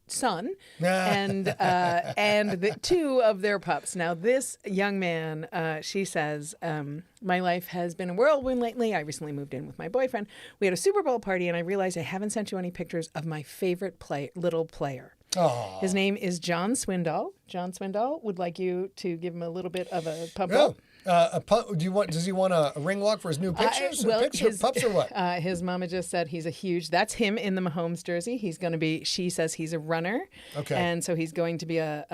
son and the two of their pups. Now this young man, she says, my life has been a whirlwind lately. I recently moved in with my boyfriend. We had a Super Bowl party, and I realized I haven't sent you any pictures of my favorite little player. Oh. His name is John Swindoll. John Swindoll would like you to give him a little bit of a pump up. Does he want a ring walk for his new pictures? Pups or what? His mama just said that's him in the Mahomes jersey. He's going to be, she says he's a runner. Okay. And so he's going to be a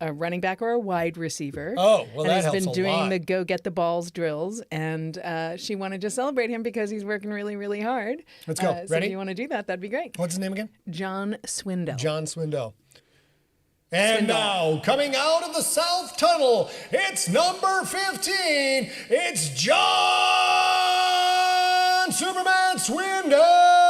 running back or a wide receiver. Oh, well, and that helps a lot. he's been doing the go get the balls drills. And she wanted to celebrate him because he's working really, really hard. Let's go. So Ready? if you want to do that, that'd be great. What's his name again? John Swindoll. John Swindoll. And now, coming out of the South Tunnel, it's number 15. It's John Superman Swindoll.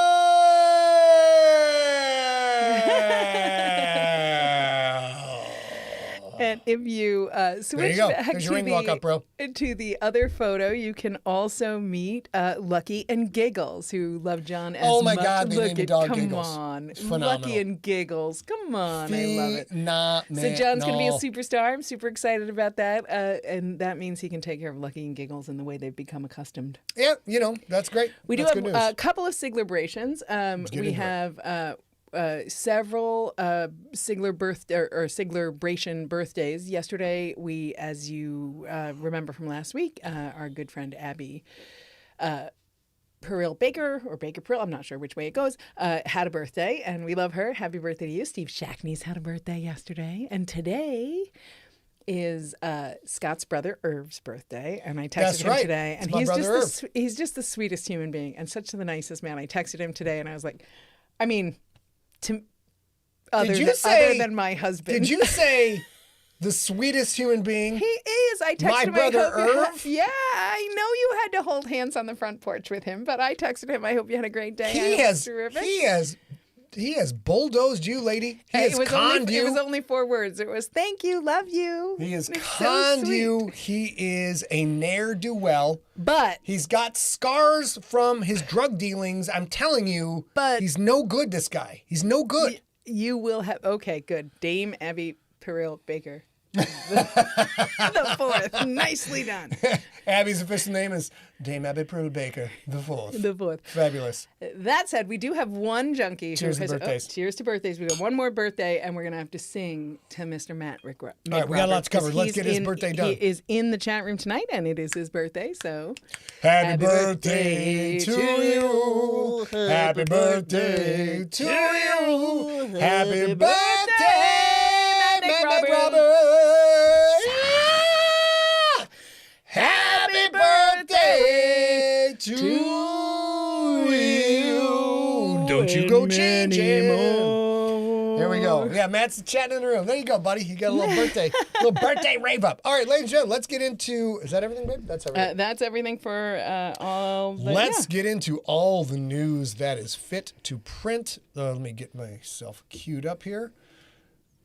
And if you switch go. back There's your ring walk up, bro. to the other photo, you can also meet Lucky and Giggles, who love John as much. Oh my God, they named the dog Come Giggles. on, It's phenomenal. Lucky and Giggles. Come on, I love it. So So John's going to be a superstar. I'm super excited about that, and that means he can take care of Lucky and Giggles in the way they've become accustomed. Yeah, that's great. We That's do good have news. a couple of Sigler-brations. We into have several Sigler-bration birthdays. Yesterday, we, as you remember from last week, our good friend Abby Peril Baker, or Baker Peril, I'm not sure which way it goes, had a birthday, and we love her. Happy birthday to you. Steve Shackney's had a birthday yesterday, and today is Scott's brother Irv's birthday, and I texted him today, and he's just the sweetest human being and such the nicest man. I texted him today, and I was like, I mean, other than my husband. Did you say the sweetest human being? He is. I texted My him. brother I hope Irv? Yeah, I know you had to hold hands on the front porch with him, but I texted him. I hope you had a great day. He has He has bulldozed you, lady. He has conned you. It was only 4 words. It was thank you, love you. He has It's conned so you. He is a ne'er-do-well. But He's got scars from his drug dealings. I'm telling you, But- he's no good, this guy. He's no good. you will have, okay, good. Dame Abby Peril Baker. The 4th. Nicely done. Abby's official name is Dame Abby Pearl Baker, the 4th. The 4th. Fabulous. That said, we do have one junkie. Cheers who to has, birthdays. Cheers to birthdays. We got one more birthday, and we're going to have to sing to Mr. Matt Rick. All right, we got a lot to cover. Let's get his birthday done. He is in the chat room tonight, and it is his birthday, so... Happy birthday to you. Happy birthday to you. Happy birthday, Matt Roberts. Yeah! Happy birthday to you. Don't you go changing. There we go. Yeah, Matt's chatting in the room. There you go, buddy. You got a little birthday rave up. All right, ladies and gentlemen, let's get into. Is that everything, babe? That's everything. That's everything for all the... Let's get into all the news that is fit to print. Let me get myself queued up here.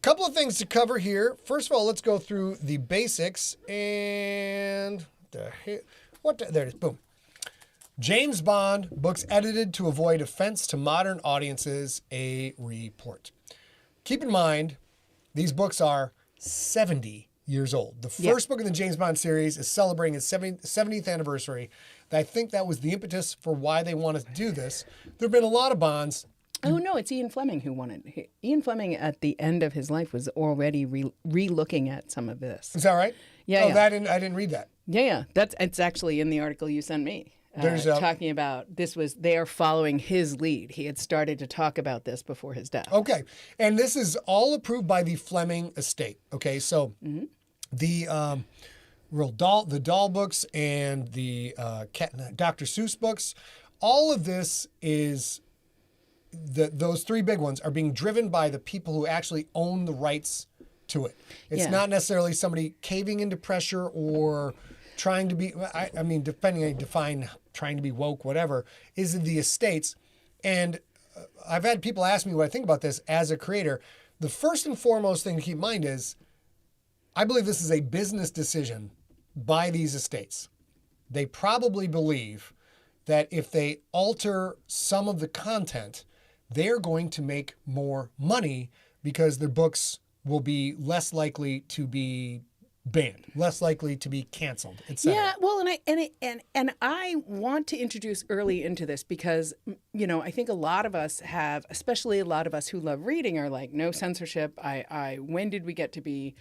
Couple of things to cover here. First of all, let's go through the basics. And there it is. Boom. James Bond books edited to avoid offense to modern audiences, a report. Keep in mind, these books are 70 years old. The first book in the James Bond series is celebrating its 70th anniversary. I think that was the impetus for why they wanted to do this. There have been a lot of Bonds. Oh, no, it's Ian Fleming who wanted. Ian Fleming, at the end of his life, was already re-looking at some of this. Is that right? Yeah, Oh, yeah. I didn't read that. Yeah. It's actually in the article you sent me. Talking about they are following his lead. He had started to talk about this before his death. Okay. And this is all approved by the Fleming estate. Okay. So the doll books and the Dr. Seuss books, all of this is those 3 big ones are being driven by the people who actually own the rights to it. It's not necessarily somebody caving into pressure or trying to be, I mean, depending on how you define trying to be woke, whatever, is in the estates. And I've had people ask me what I think about this as a creator. The first and foremost thing to keep in mind is I believe this is a business decision by these estates. They probably believe that if they alter some of the content, they're going to make more money because their books will be less likely to be banned, less likely to be canceled, etc. Yeah, well, and I want to introduce early into this because I think a lot of us have, especially a lot of us who love reading, are like, no censorship. When did we get to be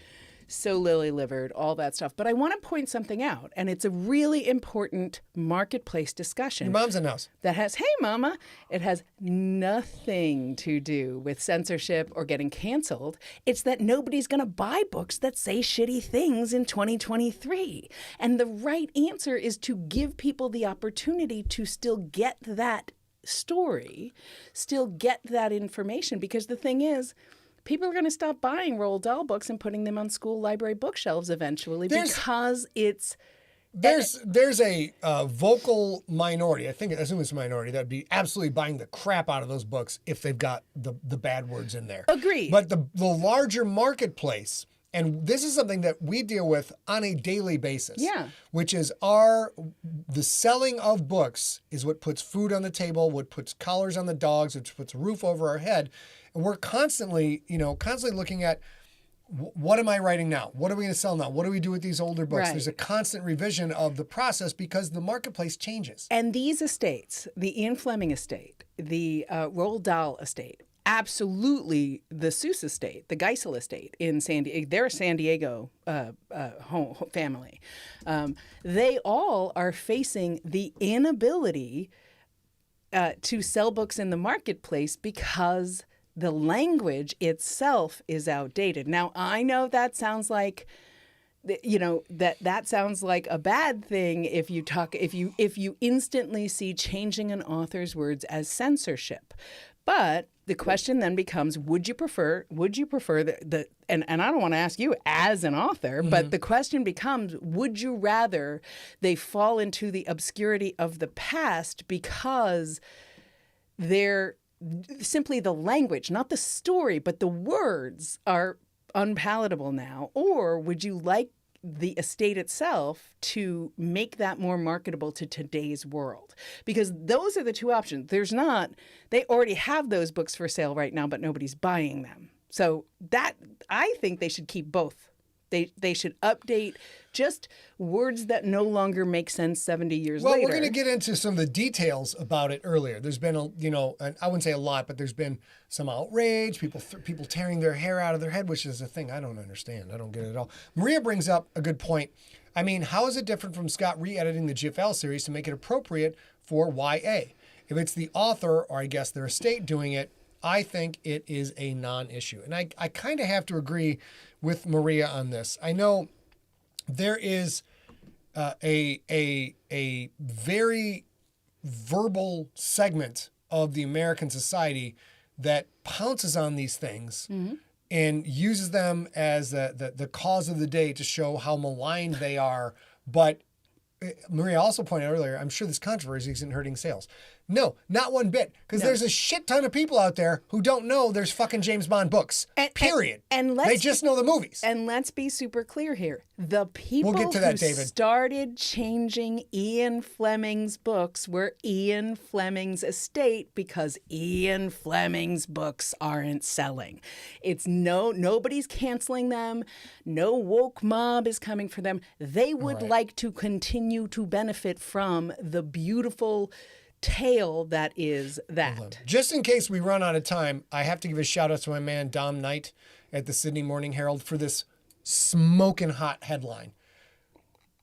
so lily-livered, all that stuff? But I want to point something out, and it's a really important marketplace discussion. Your mom's in the house. That has, hey, Mama, it has nothing to do with censorship or getting canceled. It's that nobody's going to buy books that say shitty things in 2023. And the right answer is to give people the opportunity to still get that story, still get that information. Because the thing is, people are going to stop buying Roald Dahl books and putting them on school library bookshelves eventually because it's... There's a vocal minority, I assume it's a minority, that would be absolutely buying the crap out of those books if they've got the bad words in there. Agreed. But the larger marketplace, and this is something that we deal with on a daily basis, which is the selling of books is what puts food on the table, what puts collars on the dogs, which puts a roof over our head. And we're constantly looking at, what am I writing now? What are we going to sell now? What do we do with these older books? Right. There's a constant revision of the process because the marketplace changes. And these estates, the Ian Fleming estate, the Roald Dahl estate, absolutely the Seuss estate, the Geisel estate in San Diego, they're a San Diego family. They all are facing the inability to sell books in the marketplace because the language itself is outdated. Now, I know that sounds like, that sounds like a bad thing if you instantly see changing an author's words as censorship. But the question then becomes, would you prefer the and I don't want to ask you as an author, but the question becomes, would you rather they fall into the obscurity of the past because they're simply the language, not the story, but the words are unpalatable now? Or would you like the estate itself to make that more marketable to today's world? Because those are the two options. They already have those books for sale right now, but nobody's buying them. So that, I think they should keep both. They should update just words that no longer make sense 70 years later. Well, we're going to get into some of the details about it earlier. There's been, I wouldn't say a lot, but there's been some outrage, people tearing their hair out of their head, which is a thing I don't understand. I don't get it at all. Maria brings up a good point. I mean, how is it different from Scott re-editing the GFL series to make it appropriate for YA? If it's the author, or I guess their estate doing it, I think it is a non-issue. And I kind of have to agree with Maria on this. I know there is a very verbal segment of the American society that pounces on these things and uses them as the cause of the day to show how maligned they are. But Maria also pointed out earlier, I'm sure this controversy isn't hurting sales. No, not one bit. Because there's a shit ton of people out there who don't know there's fucking James Bond books. Period. And they just know the movies. And let's be super clear here. The people we'll get to that, who David. started changing Ian Fleming's books were Ian Fleming's estate, because Ian Fleming's books aren't selling. Nobody's canceling them. No woke mob is coming for them. They would like to continue to benefit from the beautiful tale that is that. Just in case we run out of time, I have to give a shout out to my man Dom Knight at the Sydney Morning Herald for this smoking hot headline.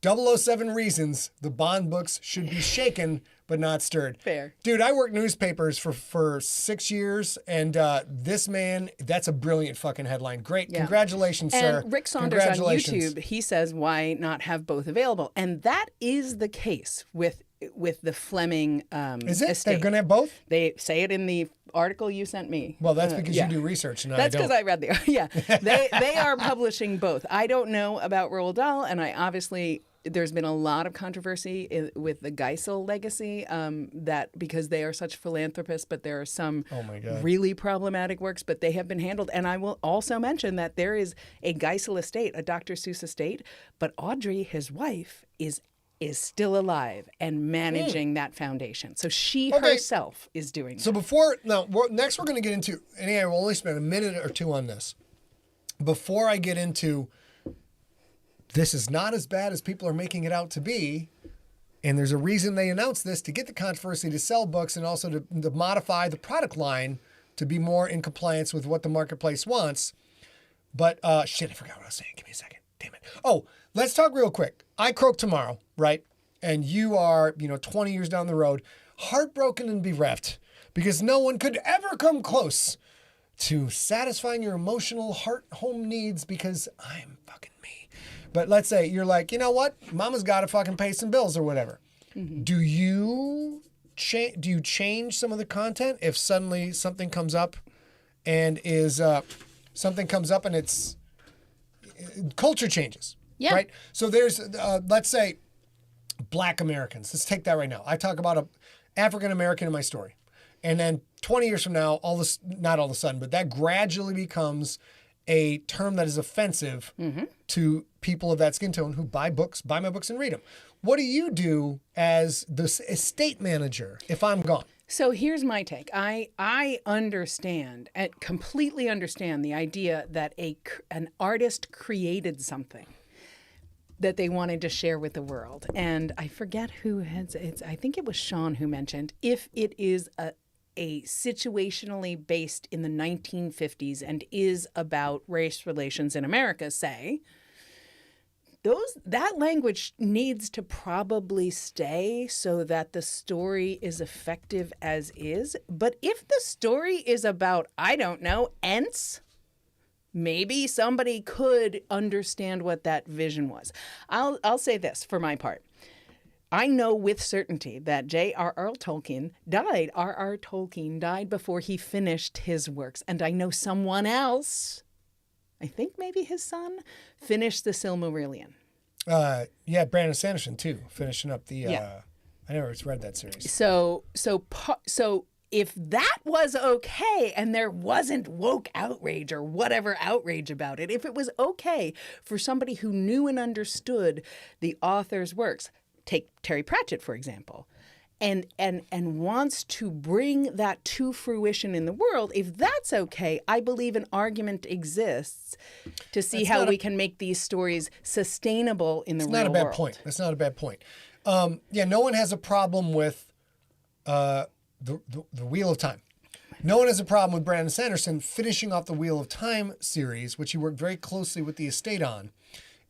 007 reasons the Bond books should be shaken but not stirred. Fair. Dude, I worked newspapers for 6 years, and this man, that's a brilliant fucking headline. Great. Yeah. Congratulations, sir. And Rick Saunders on YouTube, he says, why not have both available? And that is the case with the Fleming Is it? estate. They're going to have both? They say it in the article you sent me. Well, that's because you do research and that's I don't. because I read the yeah. They are publishing both. I don't know about Roald Dahl, and I obviously there's been a lot of controversy with the Geisel legacy that because they are such philanthropists, but there are some really problematic works, but they have been handled. And I will also mention that there is a Geisel estate, a Dr. Seuss estate, but Audrey, his wife, is still alive and managing that foundation. So she herself is doing that. So next we're going to get into, and I will only spend a minute or two on this. Before I get into, this is not as bad as people are making it out to be, and there's a reason they announced this, to get the controversy, to sell books, and also to modify the product line to be more in compliance with what the marketplace wants. But, shit, I forgot what I was saying. Give me a second. Damn it. Oh, let's talk real quick. I croak tomorrow, right? And you are, 20 years down the road, heartbroken and bereft because no one could ever come close to satisfying your emotional home needs because I'm fucking me. But let's say you're like, you know what? Mama's got to fucking pay some bills or whatever. Mm-hmm. Do you change some of the content if suddenly something comes up and it's culture changes? Yeah. Right. So there's, let's say, Black Americans. Let's take that right now. I talk about a African American in my story, and then 20 years from now, not all of a sudden, but that gradually becomes a term that is offensive to people of that skin tone who buy my books and read them. What do you do as the estate manager if I'm gone? So here's my take. I understand and completely understand the idea that an artist created something that they wanted to share with the world. And I forget who I think it was Sean who mentioned, if it is a situationally based in the 1950s and is about race relations in America, say, that language needs to probably stay so that the story is effective as is. But if the story is about, I don't know, Ents, maybe somebody could understand what that vision was. I'll say this for my part. I know with certainty that J.R.R. Tolkien died. R.R. Tolkien died before he finished his works. And I know someone else, I think maybe his son, finished the Silmarillion. Brandon Sanderson too, finishing up the. I never read that series. So if that was okay and there wasn't woke outrage or whatever outrage about it, if it was okay for somebody who knew and understood the author's works, take Terry Pratchett, for example, and wants to bring that to fruition in the world, if that's okay, I believe an argument exists to see how we can make these stories sustainable in the real world. That's not a bad point. That's not a bad point. No one has a problem with the Wheel of Time. No one has a problem with Brandon Sanderson finishing off the Wheel of Time series, which he worked very closely with the estate on,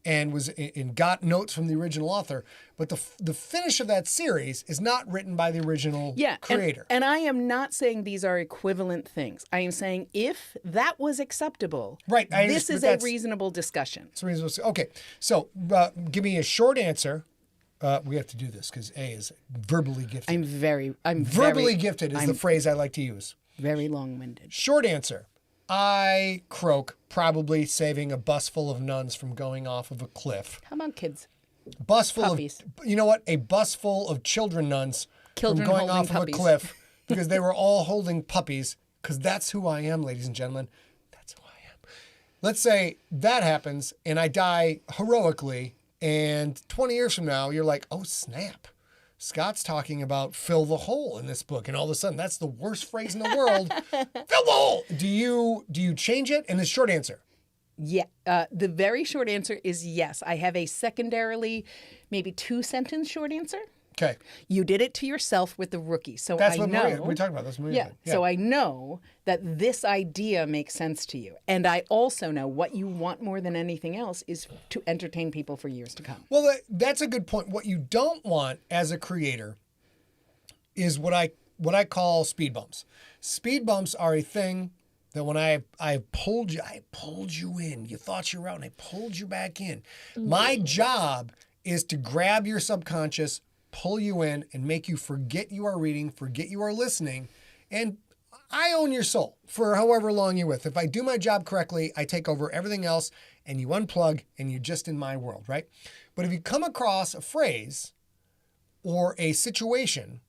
and was and got notes from the original author. But the finish of that series is not written by the original creator. And I am not saying these are equivalent things. I am saying if that was acceptable, right? This is a reasonable discussion. It's reasonable. Okay, so give me a short answer. We have to do this because A is verbally gifted. I'm verbally gifted is the phrase I like to use. Very long-winded. Short answer. I croak probably saving a bus full of nuns from going off of a cliff. How about kids? Bus full Puppies. of, you know what? A bus full of children nuns from going holding off puppies. of a cliff because they were all holding puppies, because that's who I am, ladies and gentlemen. That's who I am. Let's say that happens and I die heroically, and 20 years from now, you're like, oh, snap. Scott's talking about fill the hole in this book, and all of a sudden, that's the worst phrase in the world. Fill the hole. Do you change it? And the short answer. Yeah. The very short answer is yes. I have a secondarily, maybe 2-sentence short answer. Okay. You did it to yourself with the Rookie. So That's I what know. Maria, we're talking about. That's what Maria said. Yeah. So I know that this idea makes sense to you. And I also know what you want more than anything else is to entertain people for years to come. Well, that's a good point. What you don't want as a creator is what I call speed bumps. Speed bumps are a thing that when I pulled you in. You thought you were out and I pulled you back in. My job is to grab your subconscious, pull you in, and make you forget you are reading, forget you are listening, and I own your soul for however long you're with. If I do my job correctly, I take over everything else, and you unplug, and you're just in my world, right? But if you come across a phrase or a situation,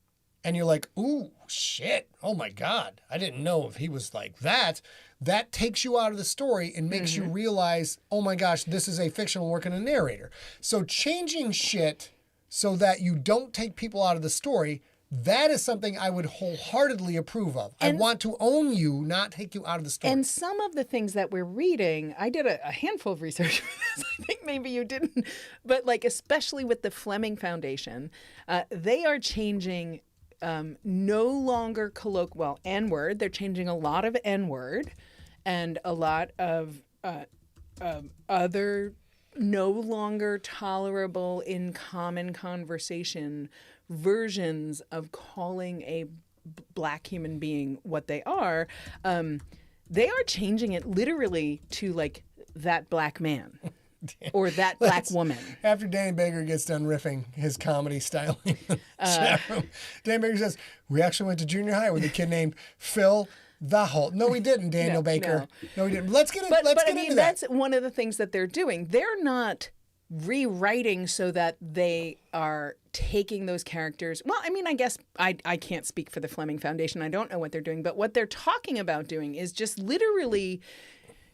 and you're like, ooh, shit, oh my God, I didn't know if he was like that, that takes you out of the story and makes you realize, oh my gosh, this is a fictional work and a narrator. So changing shit so that you don't take people out of the story, that is something I would wholeheartedly approve of. I want to own you, not take you out of the story. And some of the things that we're reading, I did a handful of research for this. I think maybe you didn't. But like, especially with the Fleming Foundation, they are changing no longer colloquial N-word. They're changing a lot of N-word and a lot of other no longer tolerable in common conversation versions of calling a black human being what they are. They are changing it literally to like that black man or that black woman. After Danny Baker gets done riffing his comedy style in the chat room, Danny Baker says, we actually went to junior high with a kid named Phil the Holt. No, we didn't, Daniel Baker. No, we didn't. Let's get into that. But I mean, that's one of the things that they're doing. They're not rewriting so that they are taking those characters. Well, I mean, I guess I can't speak for the Fleming Foundation. I don't know what they're doing. But what they're talking about doing is just literally,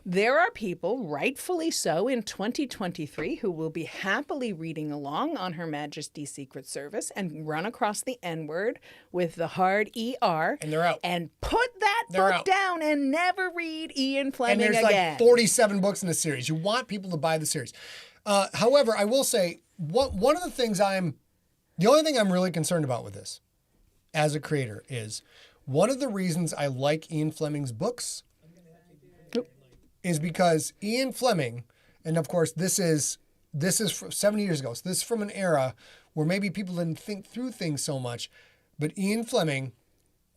there are people, rightfully so, in 2023 who will be happily reading along on Her Majesty's Secret Service and run across the N-word with the hard ER. And they're out. And put that book down and never read Ian Fleming again. And there's like 47 books in the series. You want people to buy the series. However, I will say, one of the things the only thing I'm really concerned about with this as a creator is one of the reasons I like Ian Fleming's books is because Ian Fleming, and of course this is 70 years ago, so this is from an era where maybe people didn't think through things so much, but Ian Fleming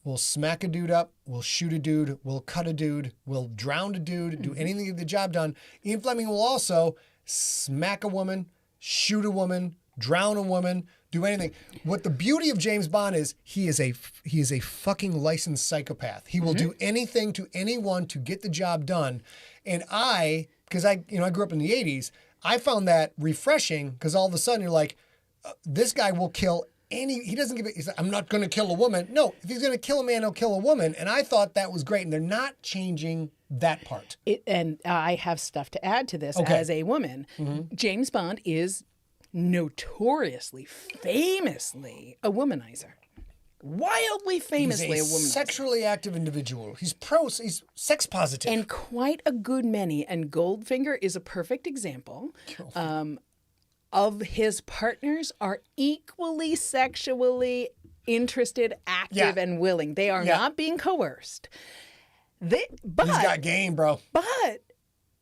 will smack a dude up, will shoot a dude, will cut a dude, will drown a dude, do anything to get the job done. Ian Fleming will also smack a woman, shoot a woman, drown a woman, do anything. What the beauty of James Bond is, he is a fucking licensed psychopath. He will do anything to anyone to get the job done. And because I grew up in the 80s, I found that refreshing because all of a sudden you're like, this guy will kill he doesn't give it. He's like, I'm not going to kill a woman. No, if he's going to kill a man, he'll kill a woman. And I thought that was great. And they're not changing that part. And I have stuff to add to this as a woman. James Bond is notoriously, famously a womanizer. Wildly famously He's a womanizer. sexually active individual. He's he's sex positive. And quite a good many. And Goldfinger is a perfect example. Of his partners are equally sexually interested, active, and willing. They are not being coerced. But he's got game, bro. But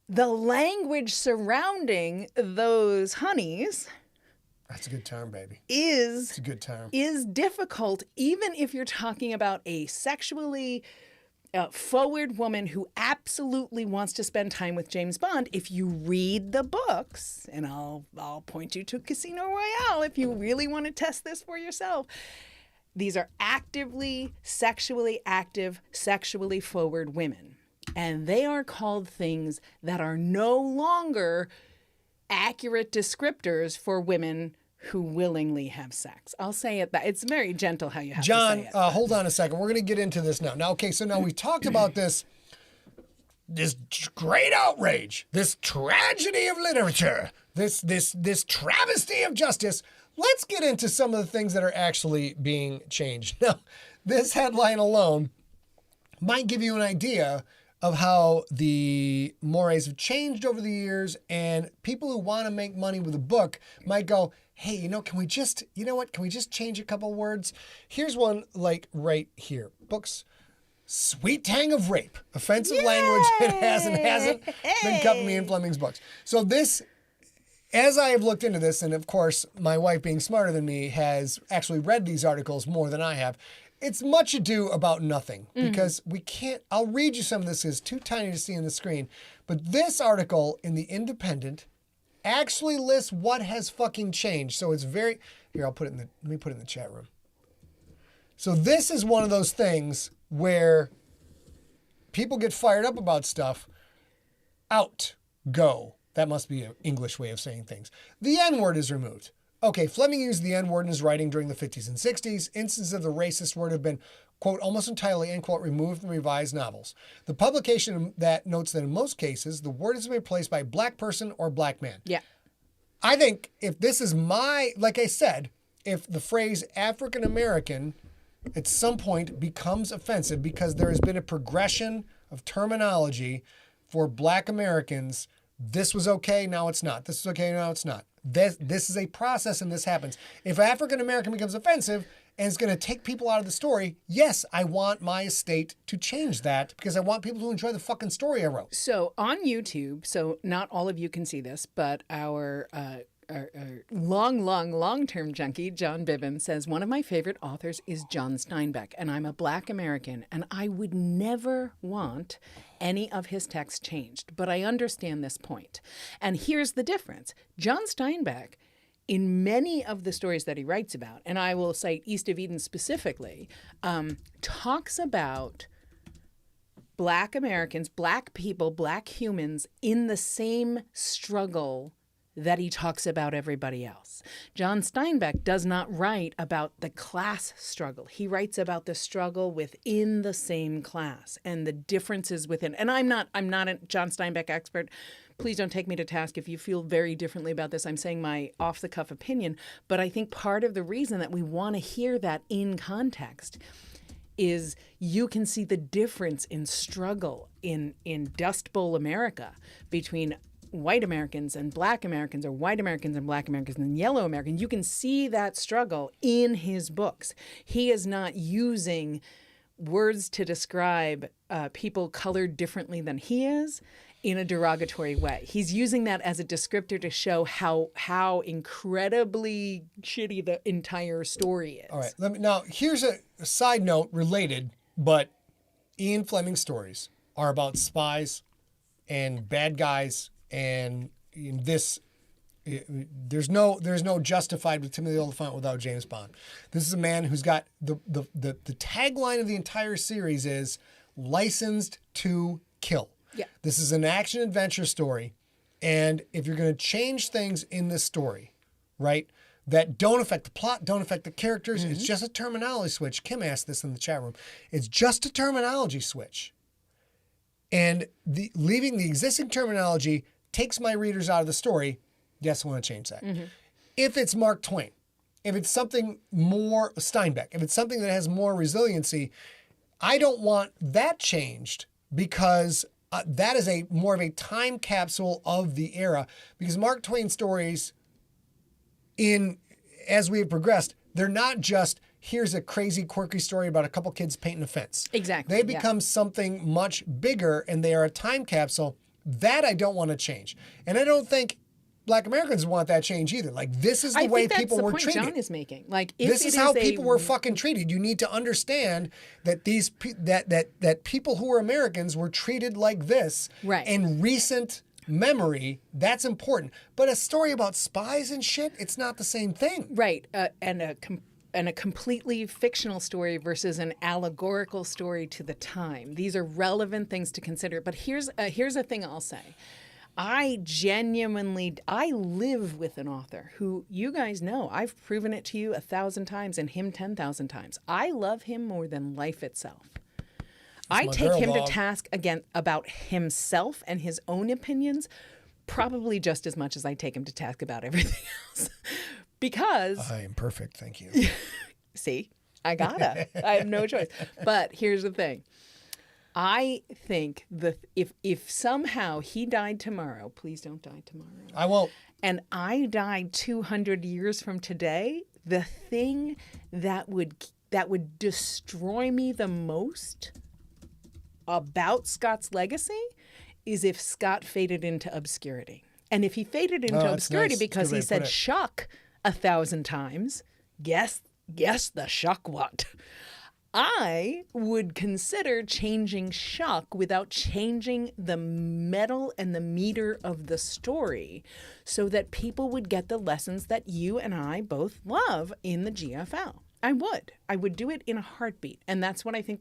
the language surrounding those honeys That's a good term, baby. It's a good term. Is difficult, even if you're talking about a sexually forward woman who absolutely wants to spend time with James Bond. If you read the books, and I'll point you to Casino Royale if you really want to test this for yourself. These are actively sexually active, sexually forward women. And they are called things that are no longer accurate descriptors for women who willingly have sex. I'll say it that it's very gentle how you have to say it. John, hold on a second. We're going to get into this now. Now, okay, so now we talked about this great outrage, this tragedy of literature, this travesty of justice. Let's get into some of the things that are actually being changed. Now, this headline alone might give you an idea of how the mores have changed over the years, and people who want to make money with a book might go, hey, can we just change a couple words? Here's one like right here. Books, sweet tang of rape, offensive language it hasn't been cut from Ian Fleming's books. So this, as I have looked into this, and of course my wife being smarter than me has actually read these articles more than I have, it's much ado about nothing because we can't, I'll read you some of this, it's too tiny to see on the screen, but this article in The Independent actually lists what has fucking changed. So it's very, here, let me put it in the chat room. So this is one of those things where people get fired up about stuff. Out, go. That must be an English way of saying things. The N-word is removed. Okay, Fleming used the N-word in his writing during the 50s and 60s. Instances of the racist word have been, quote, almost entirely, end quote, removed from revised novels. The publication that notes that in most cases, the word has been replaced by black person or black man. Yeah. I think if this is like I said, if the phrase African American at some point becomes offensive because there has been a progression of terminology for black Americans, this was okay, now it's not. This is okay, now it's not. This is a process and this happens. If African American becomes offensive and it's going to take people out of the story, yes, I want my estate to change that because I want people to enjoy the fucking story I wrote. So on YouTube, so not all of you can see this, but our long-term junkie, John Bibbin, says, one of my favorite authors is John Steinbeck, and I'm a black American, and I would never want any of his texts changed. But I understand this point. And here's the difference. John Steinbeck, in many of the stories that he writes about, and I will cite East of Eden specifically, talks about black Americans, black people, black humans in the same struggle that he talks about everybody else. John Steinbeck does not write about the class struggle. He writes about the struggle within the same class and the differences within. And I'm not a John Steinbeck expert. Please don't take me to task if you feel very differently about this. I'm saying my off-the-cuff opinion. But I think part of the reason that we want to hear that in context is you can see the difference in struggle in Dust Bowl America between white Americans and black Americans, or white Americans and black Americans and yellow Americans. You can see that struggle in his books. He is not using words to describe people colored differently than he is in a derogatory way. He's using that as a descriptor to show how incredibly shitty the entire story is. All right. Now, here's a side note related, but Ian Fleming's stories are about spies and bad guys. And there's no Justified with Timothy Olyphant without James Bond. This is a man who's got the tagline of the entire series is licensed to kill. Yeah. This is an action adventure story, and if you're going to change things in this story, right? that don't affect the plot, don't affect the characters. It's just a terminology switch. Kim asked this in the chat room. It's just a terminology switch. And leaving the existing terminology takes my readers out of the story. Yes, I want to change that. If it's Mark Twain, if it's something more Steinbeck, if it's something that has more resiliency, I don't want that changed because that is more of a time capsule of the era. Because Mark Twain stories, as we have progressed, they're not just here's a crazy, quirky story about a couple kids painting a fence. Exactly. They become something much bigger, and they are a time capsule. That I don't want to change, and I don't think Black Americans want that change either. Like, this is the way people were treated. John is making. Like, if this it is how a- people were fucking treated. You need to understand that that people who are Americans were treated like this. Right. In recent memory, that's important. But a story about spies and shit, it's not the same thing. Right, and a completely fictional story versus an allegorical story to the time. These are relevant things to consider. But here's a thing I'll say. I live with an author who, you guys know, I've proven it to you 1,000 times and him 10,000 times. I love him more than life itself. I take him to task again about himself and his own opinions, probably just as much as I take him to task about everything else. Because I am perfect, thank you. see, I have no choice. But here's the thing. I think if somehow he died tomorrow, please don't die tomorrow. I won't. And I died 200 years from today, the thing that would destroy me the most about Scott's legacy is if Scott faded into obscurity. And if he faded into obscurity nice. because he said it. shuck 1,000 times, guess the shuck what? I would consider changing shuck without changing the metal and the meter of the story so that people would get the lessons that you and I both love in the GFL. I would do it in a heartbeat. And that's what I think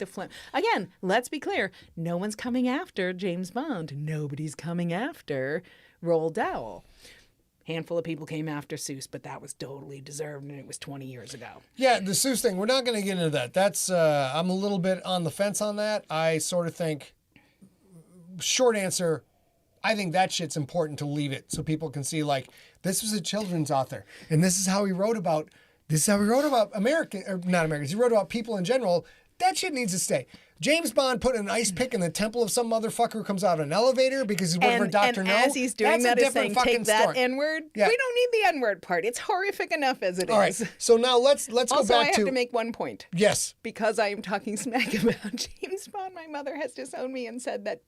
again, let's be clear. No one's coming after James Bond. Nobody's coming after Roald Dahl. Handful of people came after Seuss, but that was totally deserved, and it was 20 years ago. Yeah, the Seuss thing, we're not going to get into that. That's, I'm a little bit on the fence on that. I sort of think, short answer, I think that shit's important to leave it so people can see, like, this was a children's author, and this is how he wrote about American, or not Americans, he wrote about people in general. That shit needs to stay. James Bond put an ice pick in the temple of some motherfucker who comes out of an elevator because he's working for Dr. No. And as he's doing that, he's saying, take that story. N-word. Yeah. We don't need the N-word part. It's horrific enough as it is. All right, so now let's go Also, back I have to make one point. Yes. Because I am talking smack about James Bond, my mother has disowned me and said that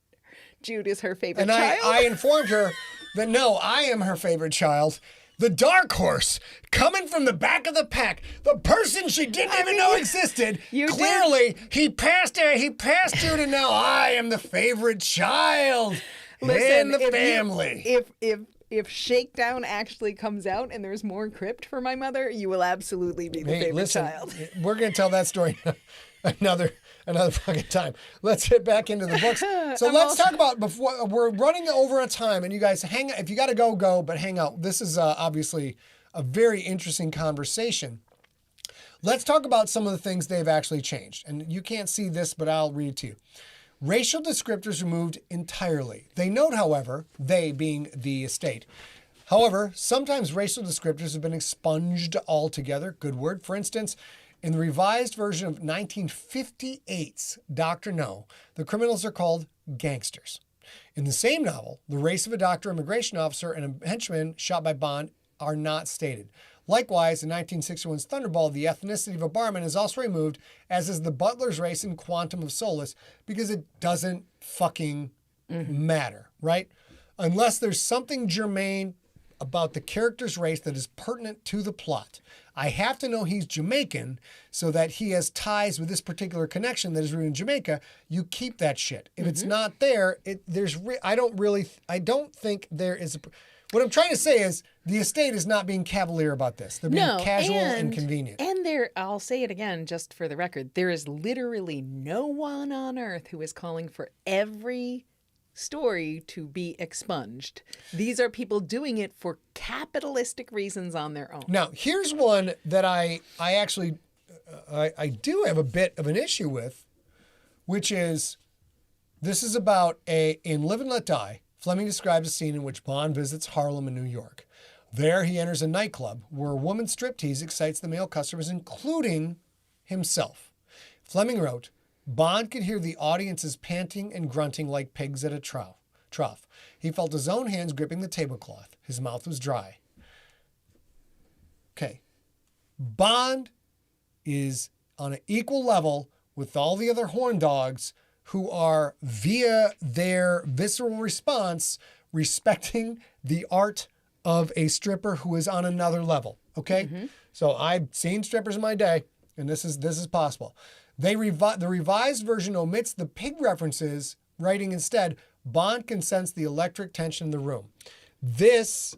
Jude is her favorite child. I informed her that no, I am her favorite child. The dark horse coming from the back of the pack, the person she didn't even know existed. Clearly, he passed her to now I am the favorite child in the family. If Shakedown actually comes out and there's more crypt for my mother, you will absolutely be the favorite child. We're going to tell that story another fucking time. Let's get back into the books. So let's talk about, before we're running over on time, and you guys hang out. If you got to go, but hang out. This is obviously a very interesting conversation. Let's talk about some of the things they've actually changed. And you can't see this, but I'll read it to you. Racial descriptors removed entirely. They note, however, they being the estate. However, sometimes racial descriptors have been expunged altogether. Good word. For instance, in the revised version of 1958's Dr. No, the criminals are called gangsters. In the same novel, the race of a doctor, immigration officer, and a henchman shot by Bond are not stated. Likewise, in 1961's Thunderball, the ethnicity of a barman is also removed, as is the butler's race in Quantum of Solace, because it doesn't fucking matter, right? Unless there's something germane about the character's race that is pertinent to the plot. I have to know he's Jamaican so that he has ties with this particular connection that is rooted in Jamaica. You keep that shit. If it's not there, I don't think there is what I'm trying to say is the estate is not being cavalier about this. They're being casual and convenient. And I'll say it again just for the record, there is literally no one on earth who is calling for every story to be expunged. These are people doing it for capitalistic reasons on their own. Now, here's one that I actually I do have a bit of an issue with, which is this is about in Live and Let Die. Fleming describes a scene in which Bond visits Harlem in New York. There, he enters a nightclub where a woman's striptease excites the male customers, including himself. Fleming wrote, Bond could hear the audience's panting and grunting like pigs at a trough. He felt his own hands gripping the tablecloth. His mouth was dry. Okay. Bond is on an equal level with all the other horn dogs who are, via their visceral response, respecting the art of a stripper who is on another level. Okay? Mm-hmm. So I've seen strippers in my day, and this is possible. The revised version omits the pig references, writing instead, Bond can sense the electric tension in the room. This,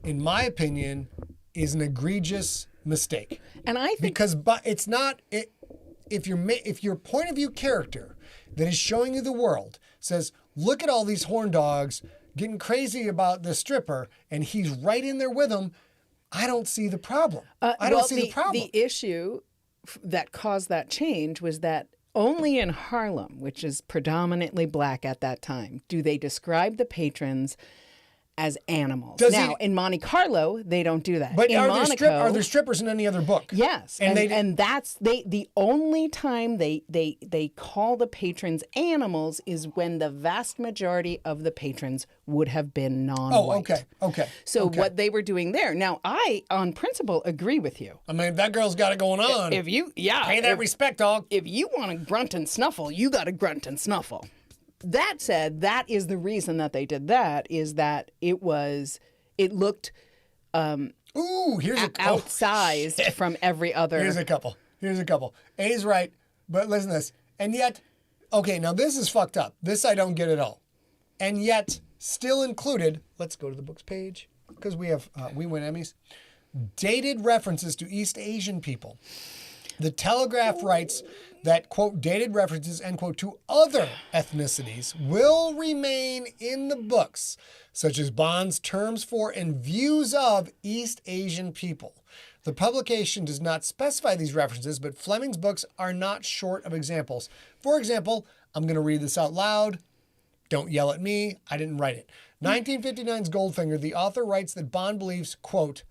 in my opinion, is an egregious mistake. And I think because it's not if your point of view character that is showing you the world says, look at all these horn dogs getting crazy about the stripper, and he's right in there with them, I don't see the problem. I don't see the problem. The issue that caused that change was that only in Harlem, which is predominantly black at that time, do they describe the patrons as animals. In Monte Carlo, they don't do that. But in Monaco, are there strippers in any other book? Yes, and that's the only time they call the patrons animals is when the vast majority of the patrons would have been non-white. Oh, okay. So what they were doing there. Now, I, on principle, agree with you. I mean, that girl's got it going on. Pay that respect, dog. If you want to grunt and snuffle, you got to grunt and snuffle. That said, that is the reason that they did that, is that it looked outsized from every other. Here's a couple. A's right, but listen to this. And yet, okay, now this is fucked up. This I don't get at all. And yet, still included, let's go to the books page, because we win Emmys, dated references to East Asian people. The Telegraph writes that, quote, dated references, end quote, to other ethnicities will remain in the books, such as Bond's terms for and views of East Asian people. The publication does not specify these references, but Fleming's books are not short of examples. For example, I'm going to read this out loud. Don't yell at me. I didn't write it. 1959's Goldfinger, the author writes that Bond believes, quote,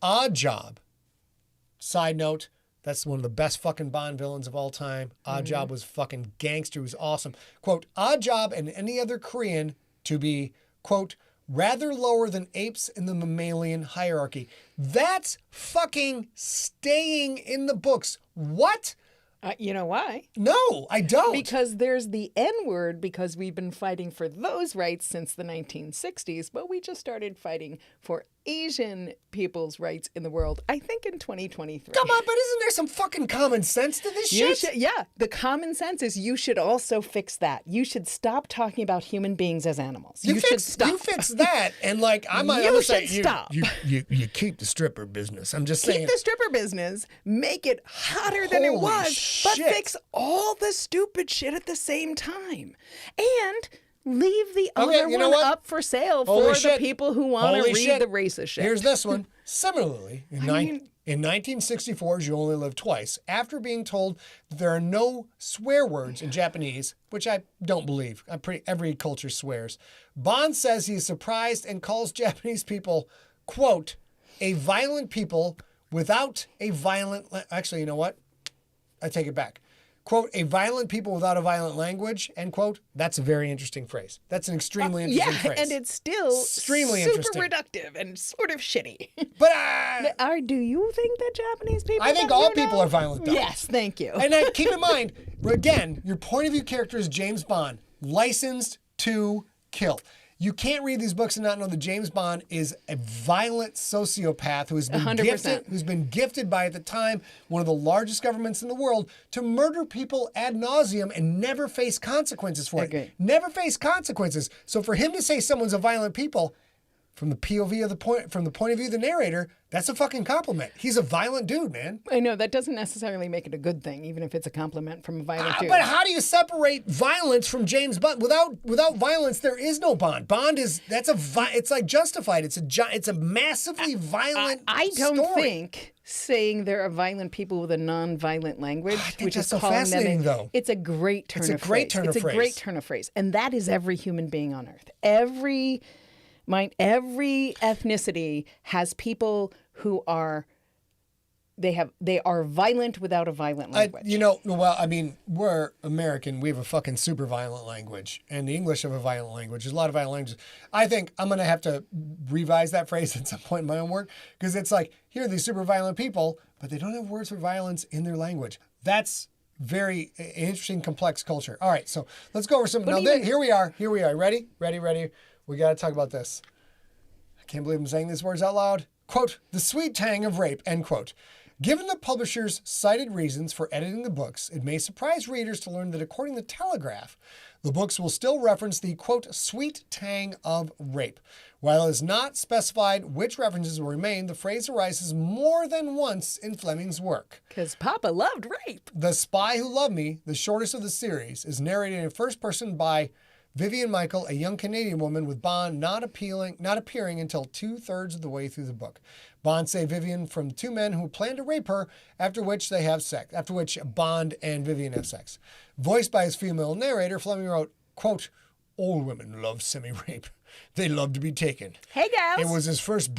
Odd Job. Side note, that's one of the best fucking Bond villains of all time. Odd Job was fucking gangster. He was awesome. Quote, Odd Job and any other Korean to be, quote, rather lower than apes in the mammalian hierarchy. That's fucking staying in the books. What? You know why? No, I don't. Because there's the N-word, because we've been fighting for those rights since the 1960s, but we just started fighting for Asian people's rights in the world, I think in 2023. Come on, but isn't there some fucking common sense to this shit? Yeah, the common sense is you should also fix that. You should stop talking about human beings as animals. You should stop. You fix that, and like I'm stop. You keep the stripper business. I'm just saying. Keep the stripper business, make it hotter than it was, but fix all the stupid shit at the same time. And leave the other one up for sale for the people who want to read the racist shit. Here's this one. Similarly, in 1964's You Only Live Twice, after being told that there are no swear words in Japanese, which I don't believe, every culture swears, Bond says he is surprised and calls Japanese people, quote, a violent people without a violent... Actually, you know what? I take it back. Quote, a violent people without a violent language, end quote. That's a very interesting phrase. That's an extremely interesting phrase. Yeah, and it's still extremely super interesting. Reductive and sort of shitty. But do you think that Japanese people... I think all people are violent, though. Yes, thank you. And keep in mind, again, your point of view character is James Bond, licensed to kill. You can't read these books and not know that James Bond is a violent sociopath who has been gifted by, at the time, one of the largest governments in the world to murder people ad nauseum and never face consequences for it. Never face consequences. So for him to say someone's a violent people, from the POV of from the point of view of the narrator, that's a fucking compliment. He's a violent dude, man. I know that doesn't necessarily make it a good thing, even if it's a compliment from a violent dude. But how do you separate violence from James Bond? Without violence, there is no Bond. Bond is it's like Justified. It's a massively violent. I don't story. think saying there are violent people with a non-violent language, which is so calling fascinating, them, though. It's a great turn of phrase. It's a great turn of phrase. It's a great turn of phrase, and that is every human being on Earth. Every ethnicity has people who are. They are violent without a violent language. We're American. We have a fucking super violent language, and the English have a violent language. There's a lot of violent languages. I think I'm gonna have to revise that phrase at some point in my own work, because it's like, here are these super violent people, but they don't have words for violence in their language. That's very interesting, complex culture. All right, so let's go over some. Here we are. Ready? We got to talk about this. I can't believe I'm saying these words out loud. Quote, the sweet tang of rape, end quote. Given the publisher's cited reasons for editing the books, it may surprise readers to learn that according to Telegraph, the books will still reference the, quote, sweet tang of rape. While it is not specified which references will remain, the phrase arises more than once in Fleming's work. Because Papa loved rape. The Spy Who Loved Me, the shortest of the series, is narrated in first person by Vivian Michael, a young Canadian woman, with Bond not appearing until 2/3 of the way through the book. Bond saved Vivian from two men who plan to rape her, after which Bond and Vivian have sex. Voiced by his female narrator, Fleming wrote, quote, all women love semi-rape. They love to be taken. Hey, guys. It was his first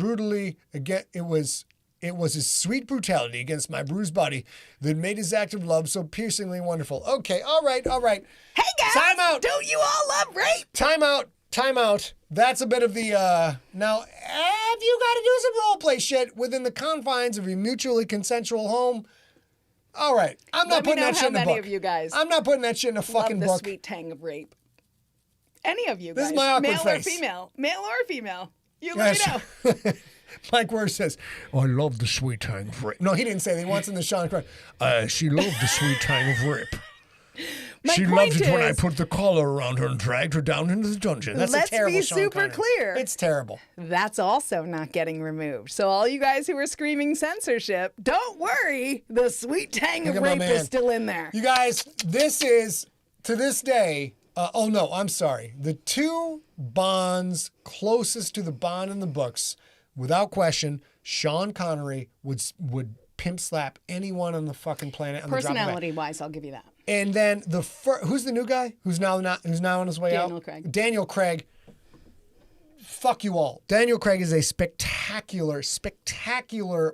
It was his sweet brutality against my bruised body that made his act of love so piercingly wonderful. Okay, all right. Hey, guys. Time out. Don't you all love rape? Time out. That's a bit of the, now, if you got to do some role play shit within the confines of your mutually consensual home, all right. I'm not putting that shit in a book. How many of you guys I'm not putting that shit in a fucking love the book. sweet tang of rape? Any of you guys. This is my awkward face. Male or female. You let me know. Mike Word says, I love the sweet tang of rape. No, he didn't say that. He wants in the Sean Connery. She loved the sweet tang of rape. She loved it when I put the collar around her and dragged her down into the dungeon. That's a terrible Let's be Sean super Connery. clear. It's terrible. That's also not getting removed. So all you guys who are screaming censorship, don't worry. The sweet tang of rape is still in there. You guys, this is, to this day, I'm sorry. The two Bonds closest to the Bond in the books, without question, Sean Connery would pimp slap anyone on the fucking planet. Personality-wise, I'll give you that. And then who's the new guy who's now on his way out? Daniel Craig. Fuck you all. Daniel Craig is a spectacular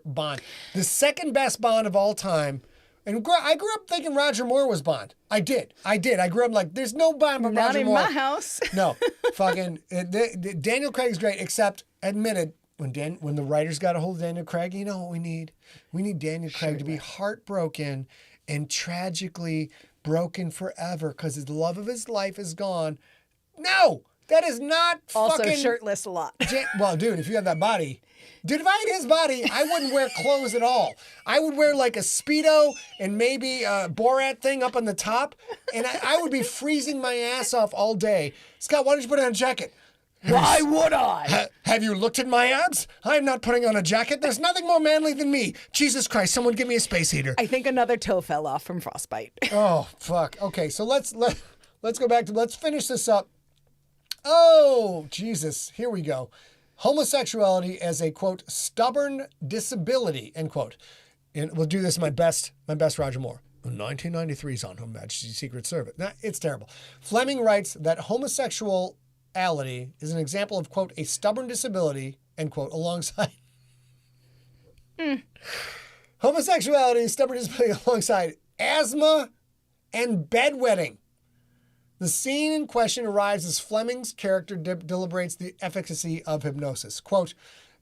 Bond. The second best Bond of all time. And I grew up thinking Roger Moore was Bond. I did. I grew up like, there's no Bond but Roger Moore. Not in my house. No. Fucking Daniel Craig's great, except admitted, when the writers got a hold of Daniel Craig, you know what we need? We need Daniel Craig to be heartbroken and tragically broken forever because the love of his life is gone. No, that is not also fucking... shirtless a lot. Well, dude, if you have that body... Dude, if I had his body, I wouldn't wear clothes at all. I would wear like a Speedo and maybe a Borat thing up on the top, and I would be freezing my ass off all day. Scott, why don't you put on a jacket? Why would I? Have you looked at my abs? I'm not putting on a jacket. There's nothing more manly than me. Jesus Christ, someone give me a space heater. I think another toe fell off from frostbite. Oh, fuck. Okay, so let's go back to, let's finish this up. Oh, Jesus. Here we go. Homosexuality as a, quote, stubborn disability, end quote. And we'll do this in my best Roger Moore. 1993's on Her Majesty's Secret Service. Nah, it's terrible. Fleming writes that homosexuality is an example of, quote, a stubborn disability, end quote, alongside... Homosexuality is stubborn disability alongside asthma and bedwetting. The scene in question arrives as Fleming's character deliberates the efficacy of hypnosis. Quote,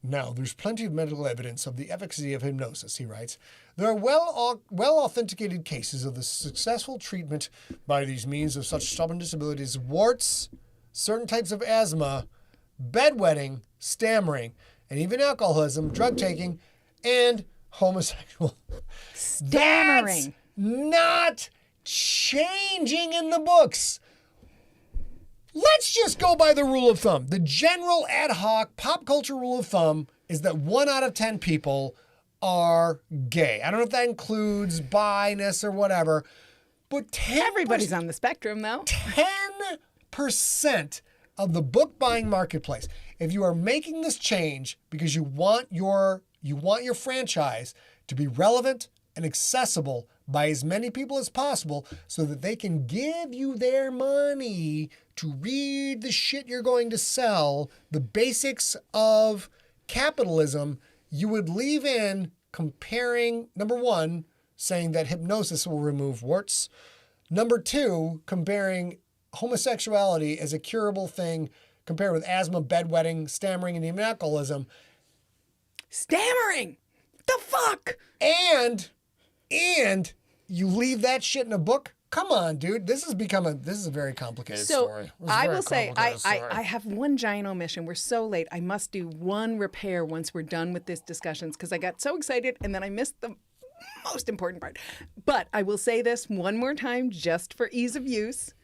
now, there's plenty of medical evidence of the efficacy of hypnosis, he writes. There are well-authenticated cases of the successful treatment by these means of such stubborn disabilities, warts, certain types of asthma, bedwetting, stammering, and even alcoholism, drug taking, and homosexual. Stammering. That's not changing in the books. let's just go by the rule of thumb. The general ad hoc pop culture rule of thumb is that 1 out of 10 people are gay. I don't know if that includes bi-ness or whatever, but 10%, Everybody's on the spectrum, though. 10% of the book buying marketplace. If you are making this change because you want your franchise to be relevant and accessible by as many people as possible so that they can give you their money to read the shit you're going to sell, the basics of capitalism, you would leave in comparing, number one, saying that hypnosis will remove warts. Number two, comparing homosexuality as a curable thing compared with asthma, bedwetting, stammering, and even alcoholism. Stammering! The fuck? And you leave that shit in a book? Come on, dude. This is a very complicated story. This is a I very will say, complicated story. I have one giant omission. We're so late. I must do one repair once we're done with this discussions because I got so excited and then I missed the most important part. But I will say this one more time just for ease of use.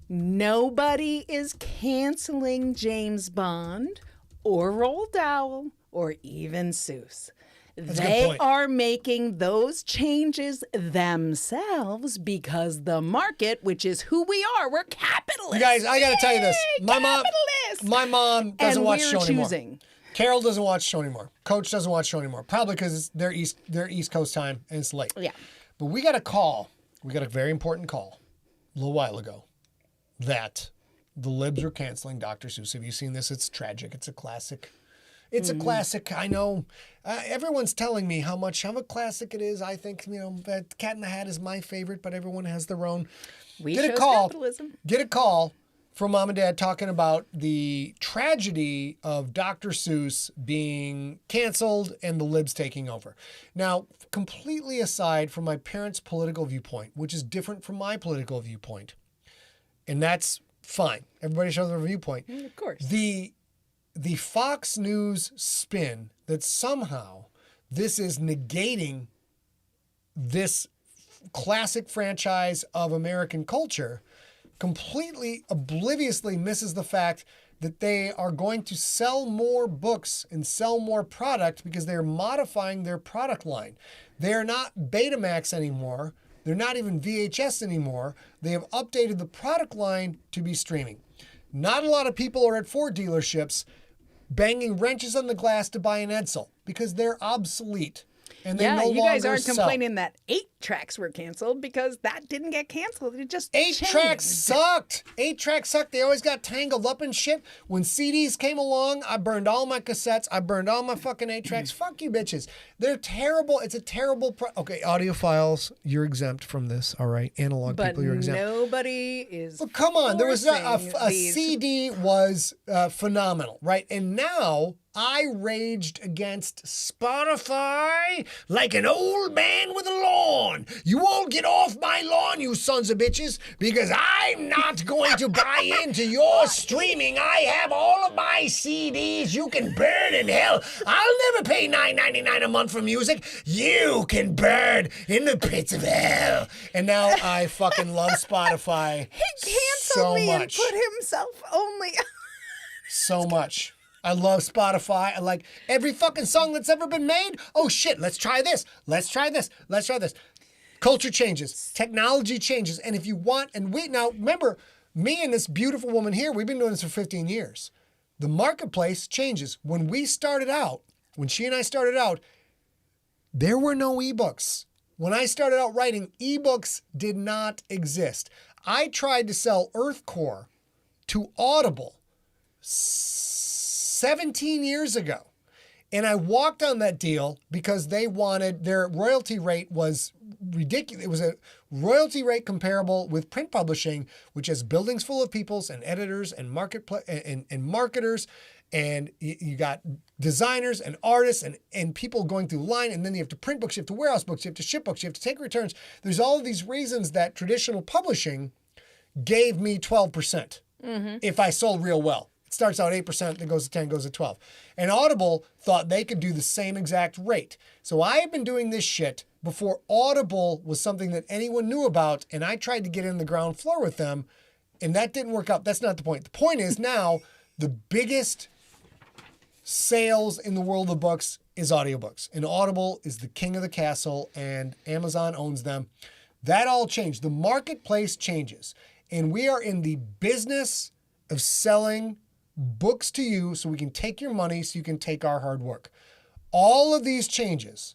Nobody is canceling James Bond or Roald Dahl or even Seuss. They are making those changes themselves because the market, which is who we are, we're capitalists. You guys, I got to tell you this. My mom doesn't and watch we're show anymore. choosing. Carol doesn't watch show anymore. Coach doesn't watch show anymore. Probably because they're East Coast time and it's late. Yeah. But we got a call. We got a very important call a little while ago that the libs are canceling Dr. Seuss. Have you seen this? It's tragic. It's a classic. It's a classic. I know. Everyone's telling me how much of a classic it is. I think, that Cat in the Hat is my favorite, but everyone has their own. We chose capitalism. Get a call from Mom and Dad talking about the tragedy of Dr. Seuss being canceled and the libs taking over. Now, completely aside from my parents' political viewpoint, which is different from my political viewpoint, and that's fine. Everybody shows their viewpoint. Of course. The Fox News spin that somehow this is negating this classic franchise of American culture completely obliviously misses the fact that they are going to sell more books and sell more product because they're modifying their product line. They're not Betamax anymore. They're not even VHS anymore. They have updated the product line to be streaming. Not a lot of people are at Ford dealerships banging wrenches on the glass to buy an Edsel because they're obsolete. And they no you guys longer aren't sell. complaining that 8 tracks were canceled because that didn't get canceled. It just 8 changed. tracks sucked. 8 tracks sucked. They always got tangled up in shit. When CDs came along, I burned all my cassettes. I burned all my fucking 8 tracks. Fuck you, bitches. They're terrible. It's a terrible. Okay, audiophiles, you're exempt from this. All right, analog But people, you're exempt. nobody is. But come on, there was a these- CD was phenomenal, right? And now I raged against Spotify like an old man with a lawn. You all get off my lawn, you sons of bitches, because I'm not going to buy into your streaming. I have all of my CDs. You can burn in hell. I'll never pay $9.99 a month for music. You can burn in the pits of hell. And now I fucking love Spotify He canceled so me much. and put himself only. So much. I love Spotify. I like every fucking song that's ever been made. Oh shit, let's try this. Let's try this. Let's try this. Culture changes. Technology changes. And if you want, now remember, me and this beautiful woman here, we've been doing this for 15 years. The marketplace changes. When she and I started out, there were no ebooks. When I started out writing, ebooks did not exist. I tried to sell Earthcore to Audible 17 years ago. And I walked on that deal because they wanted, their royalty rate was ridiculous. It was a royalty rate comparable with print publishing, which has buildings full of peoples and editors and and marketers. And you got designers and artists and people going through line. And then you have to print books, you have to warehouse books, you have to ship books, you have to take returns. There's all of these reasons that traditional publishing gave me 12% if I sold real well. It starts out 8%, then goes to 10, goes to 12. And Audible thought they could do the same exact rate. So I have been doing this shit before Audible was something that anyone knew about, and I tried to get in the ground floor with them. And that didn't work out. That's not the point. The point is now the biggest sales in the world of books is audiobooks. And Audible is the king of the castle, and Amazon owns them. That all changed. The marketplace changes. And we are in the business of selling books to you so we can take your money so you can take our hard work. All of these changes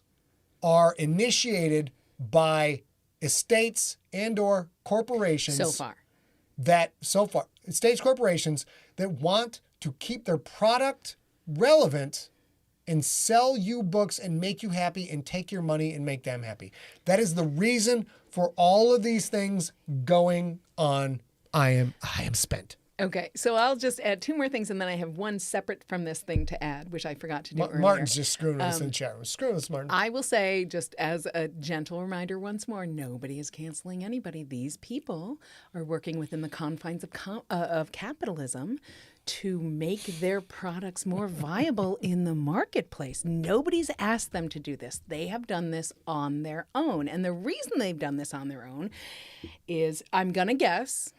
are initiated by estates and or corporations. So far. Estates, corporations that want to keep their product relevant and sell you books and make you happy and take your money and make them happy. That is the reason for all of these things going on. I am spent. Okay, so I'll just add 2 more things, and then I have one separate from this thing to add, which I forgot to do earlier. Martin's just screwing us in the chat room. Screw us, Martin. I will say, just as a gentle reminder once more, nobody is canceling anybody. These people are working within the confines of capitalism to make their products more viable in the marketplace. Nobody's asked them to do this. They have done this on their own. And the reason they've done this on their own is, I'm going to guess,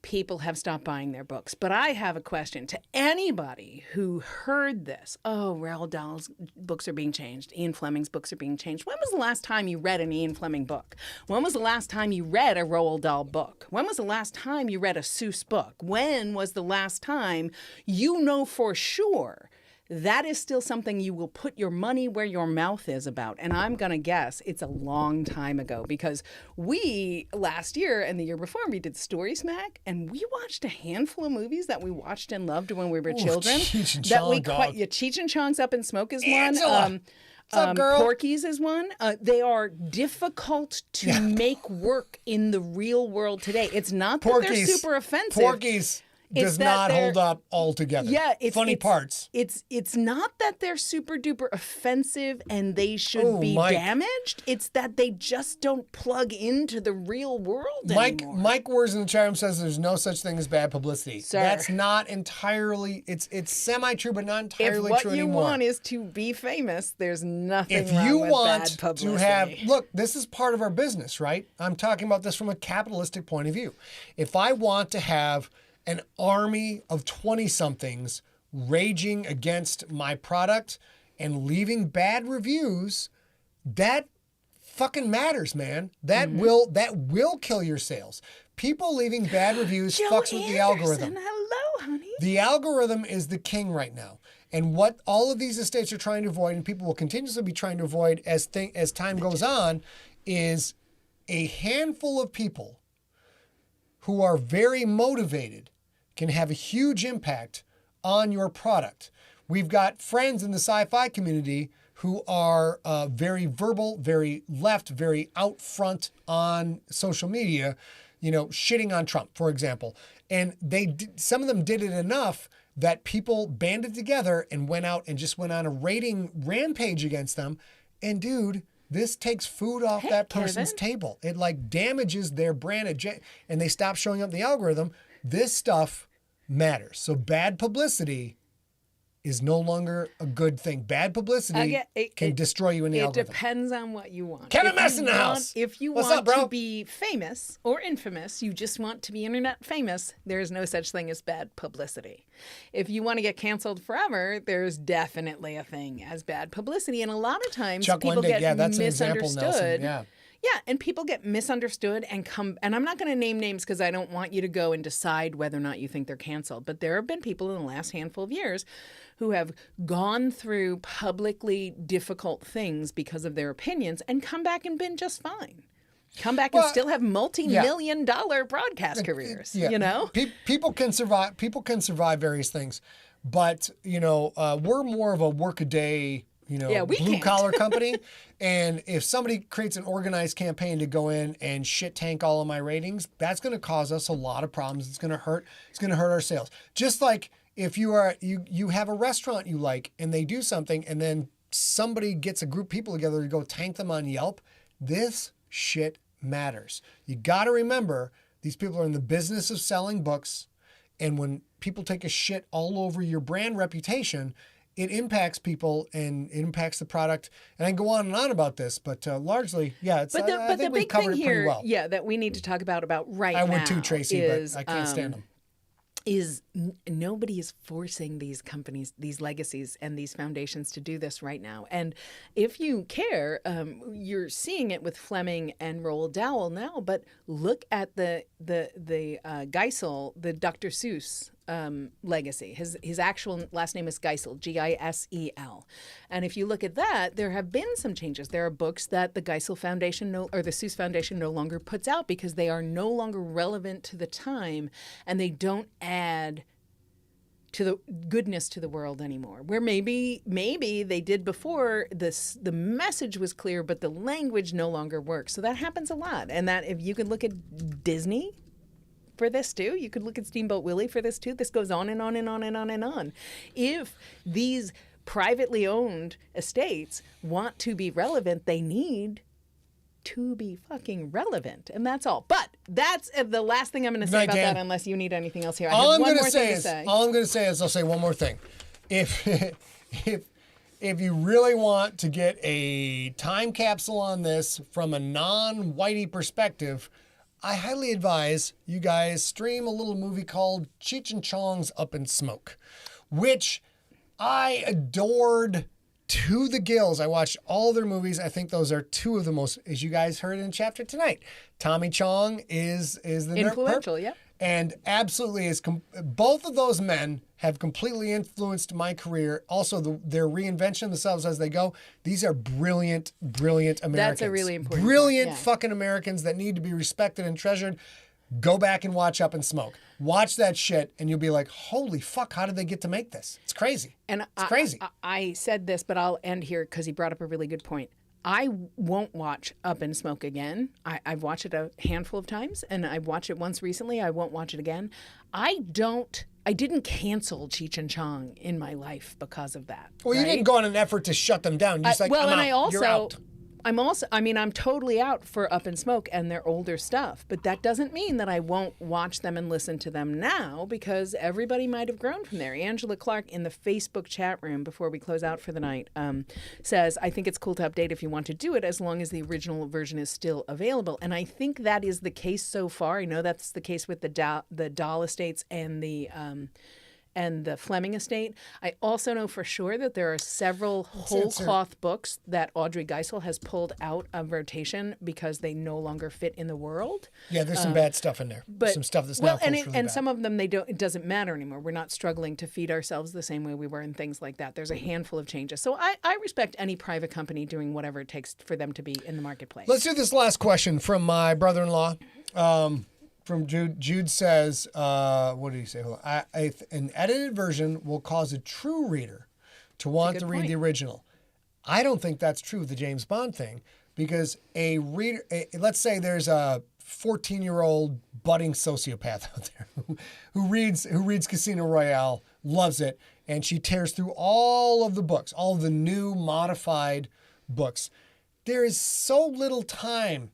people have stopped buying their books. But I have a question to anybody who heard this. Oh, Roald Dahl's books are being changed. Ian Fleming's books are being changed. When was the last time you read an Ian Fleming book? When was the last time you read a Roald Dahl book? When was the last time you read a Seuss book? When was the last time you know for sure that is still something you will put your money where your mouth is about? And I'm going to guess it's a long time ago, because we, last year and the year before, we did Story Smack, and we watched a handful of movies that we watched and loved when we were children. Cheech and that Chong, we dog. Cheech and Chong's Up in Smoke is Angela. one. What's up, girl? Porky's is one. They are difficult to make work in the real world today. It's not that they're super offensive. Porky's does that not they're- hold up altogether. Yeah, Funny parts. It's not that they're super duper offensive and they should be Mike. damaged. It's that they just don't plug into the real world anymore. Mike Wars in the chat room says there's no such thing as bad publicity. Sir. That's not entirely. It's semi-true, but not If entirely what true you anymore. want is to be famous, there's nothing If wrong you with want bad publicity. to have, look, this is part of our business, right? I'm talking about this from a capitalistic point of view. If I want to have an army of 20-somethings raging against my product and leaving bad reviews, that fucking matters, man. That will kill your sales. People leaving bad reviews fucks with the algorithm. Hello, honey. The algorithm is the king right now. And what all of these estates are trying to avoid, and people will continuously be trying to avoid as time goes on, is a handful of people who are very motivated can have a huge impact on your product. We've got friends in the sci-fi community who are very verbal, very left, very out front on social media, shitting on Trump, for example. And some of them did it enough that people banded together and went out and just went on a rating rampage against them. And dude, this takes food off that person's table. It damages their brand, and they stop showing up in the algorithm. This stuff matters. So bad publicity is no longer a good thing. Bad publicity can destroy you in the algorithm. It depends on what you want. Kevin Mess in the house. If you What's want up, bro? to be famous or infamous, you just want to be internet famous, there is no such thing as bad publicity. If you want to get canceled forever, there's definitely a thing as bad publicity. And a lot of times people get that's an example, misunderstood. Nelson. Yeah, and people get misunderstood and I'm not going to name names because I don't want you to go and decide whether or not you think they're canceled. But there have been people in the last handful of years who have gone through publicly difficult things because of their opinions and come back and been just fine. Come back and still have multi-million-dollar broadcast careers. People can survive. People can survive various things, but we're more of a work-a-day. Blue collar company. And if somebody creates an organized campaign to go in and shit tank all of my ratings, that's going to cause us a lot of problems. It's going to hurt. It's going to hurt our sales. Just like if you have a restaurant you like and they do something and then somebody gets a group of people together to go tank them on Yelp, this shit matters. You got to remember these people are in the business of selling books. And when people take a shit all over your brand reputation, it impacts people and it impacts the product. And I can go on and on about this, but largely, yeah, it's, I think we've covered it pretty well. yeah, that we need to talk about right now. I would too, Tracy, is, but I can't stand them. Nobody is forcing these companies, these legacies, and these foundations to do this right now. And if you care, you're seeing it with Fleming and Roald Dahl now. But look at the Geisel, the Dr. Seuss legacy. His actual last name is Geisel, Gisel. And if you look at that, there have been some changes. There are books that the Geisel Foundation or the Seuss Foundation no longer puts out because they are no longer relevant to the time and they don't add to the goodness to the world anymore. Where maybe they did before, the message was clear, but the language no longer works. So that happens a lot. And that if you could look at Disney for this too. You could look at Steamboat Willie for this too. This goes on and on and on and on and on. If these privately owned estates want to be relevant, they need to be fucking relevant. And that's all. But that's the last thing I'm going to say about that unless you need anything else here. All I'm going to say is I'll say one more thing. If you really want to get a time capsule on this from a non-whitey perspective, I highly advise you guys stream a little movie called Cheech and Chong's Up in Smoke, which I adored to the gills. I watched all their movies. I think those are two of the most, as you guys heard in the chapter tonight. Tommy Chong is the influential, Nurp, yeah. And absolutely is. Both of those men have completely influenced my career. Also, their reinvention of themselves as they go. These are brilliant, brilliant Americans. That's a really important brilliant point, yeah. fucking Americans that need to be respected and treasured. Go back and watch Up in Smoke. Watch that shit, and you'll be like, holy fuck, how did they get to make this? It's crazy. And it's crazy. I said this, but I'll end here because he brought up a really good point. I won't watch Up in Smoke again. I've watched it a handful of times, and I've watched it once recently. I won't watch it again. I didn't cancel Cheech and Chong in my life because of that. Well, you didn't go on an effort to shut them down. You're just like, you're out. I'm totally out for Up in Smoke and their older stuff, but that doesn't mean that I won't watch them and listen to them now because everybody might have grown from there. Angela Clark in the Facebook chat room before we close out for the night says, I think it's cool to update if you want to do it as long as the original version is still available. And I think that is the case so far. I know that's the case with the Dahl estates and the Fleming estate. I also know for sure that there are several whole cloth books that Audrey Geisel has pulled out of rotation because they no longer fit in the world. Yeah, there's some bad stuff in there. But some stuff that's now culturally bad. And some of them it doesn't matter anymore. We're not struggling to feed ourselves the same way we were and things like that. There's a handful of changes. So I respect any private company doing whatever it takes for them to be in the marketplace. Let's do this last question from my brother-in-law. From Jude. Jude says, what did he say? Hold on. An edited version will cause a true reader to want to read the original. I don't think that's true with the James Bond thing because let's say there's a 14-year-old budding sociopath out there who reads Casino Royale, loves it, and she tears through all of the books, all of the new modified books. There is so little time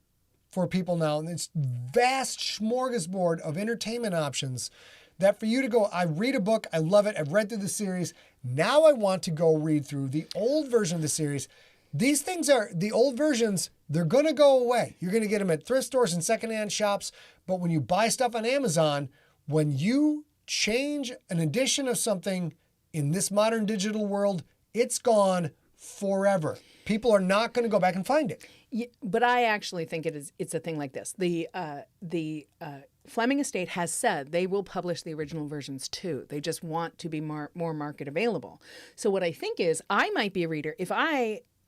for people now, and it's vast smorgasbord of entertainment options that for you to go, I read a book, I love it, I've read through the series, now I want to go read through the old version of the series. These things are, the old versions, they're going to go away. You're going to get them at thrift stores and secondhand shops, but when you buy stuff on Amazon, when you change an edition of something in this modern digital world, it's gone forever. People are not going to go back and find it. Yeah, but I actually think it's a thing like this. The Fleming estate has said they will publish the original versions too. They just want to be more market available. So what I think is I might be a reader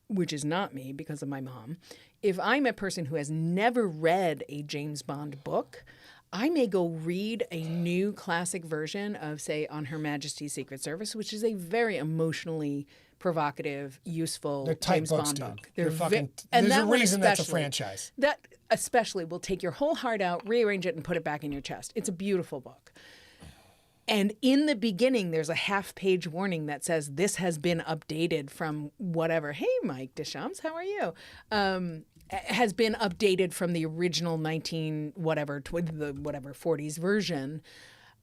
which is not me because of my mom, if I'm a person who has never read a James Bond book, I may go read a new classic version of, say, On Her Majesty's Secret Service, which is a very emotionally provocative, useful James Bond book. There's a reason that's a franchise. That especially will take your whole heart out, rearrange it, and put it back in your chest. It's a beautiful book. And in the beginning, there's a half-page warning that says, this has been updated from whatever. Hey, Mike Deschamps, how are you? Has been updated from the original 40s version.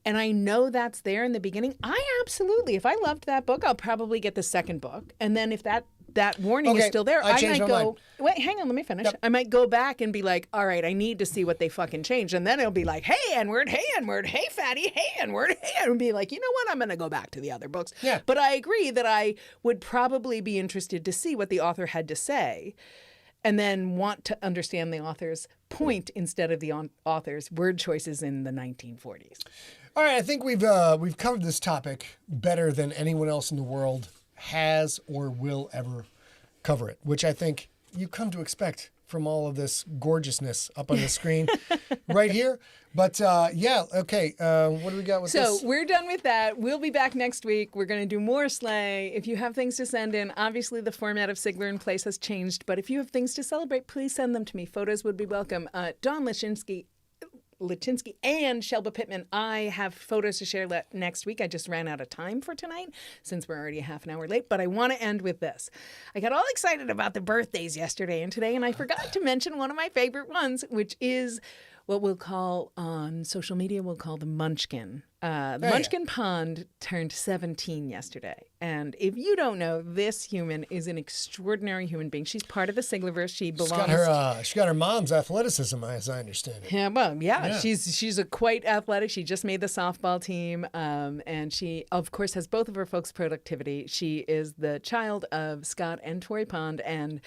and I know that's there in the beginning, I absolutely, if I loved that book, I'll probably get the second book. And then if that warning is Okay, still there, I I changed might my go, mind. wait, hang on, let me finish. Yep. I might go back and be like, all right, I need to see what they fucking changed. And then it'll be like, hey, N-word, hey, N-word, hey, fatty, hey, N-word, hey, and be like, you know what? I'm going to go back to the other books. Yeah. But I agree that I would probably be interested to see what the author had to say and then want to understand the author's point instead of the author's word choices in the 1940s. All right, I think we've covered this topic better than anyone else in the world has or will ever cover it, which I think you come to expect from all of this gorgeousness up on the screen right here. But yeah, okay, what do we got with this? So we're done with that. We'll be back next week. We're going to do more Slay. If you have things to send in, obviously the format of Sigler in Place has changed, but if you have things to celebrate, please send them to me. Photos would be welcome. Don Lachinsky and Shelba Pittman. I have photos to share next week. I just ran out of time for tonight since we're already a half an hour late, but I want to end with this. I got all excited about the birthdays yesterday and today, and I forgot to mention one of my favorite ones, which is what we'll call on social media, we'll call the Munchkin. The Munchkin Pond turned 17 yesterday. And if you don't know, this human is an extraordinary human being. She's part of the Siglerverse. She belongs. She got her mom's athleticism, as I understand it. Yeah, well, yeah. She's a quite athletic. She just made the softball team, and she, of course, has both of her folks' productivity. She is the child of Scott and Tori Pond, and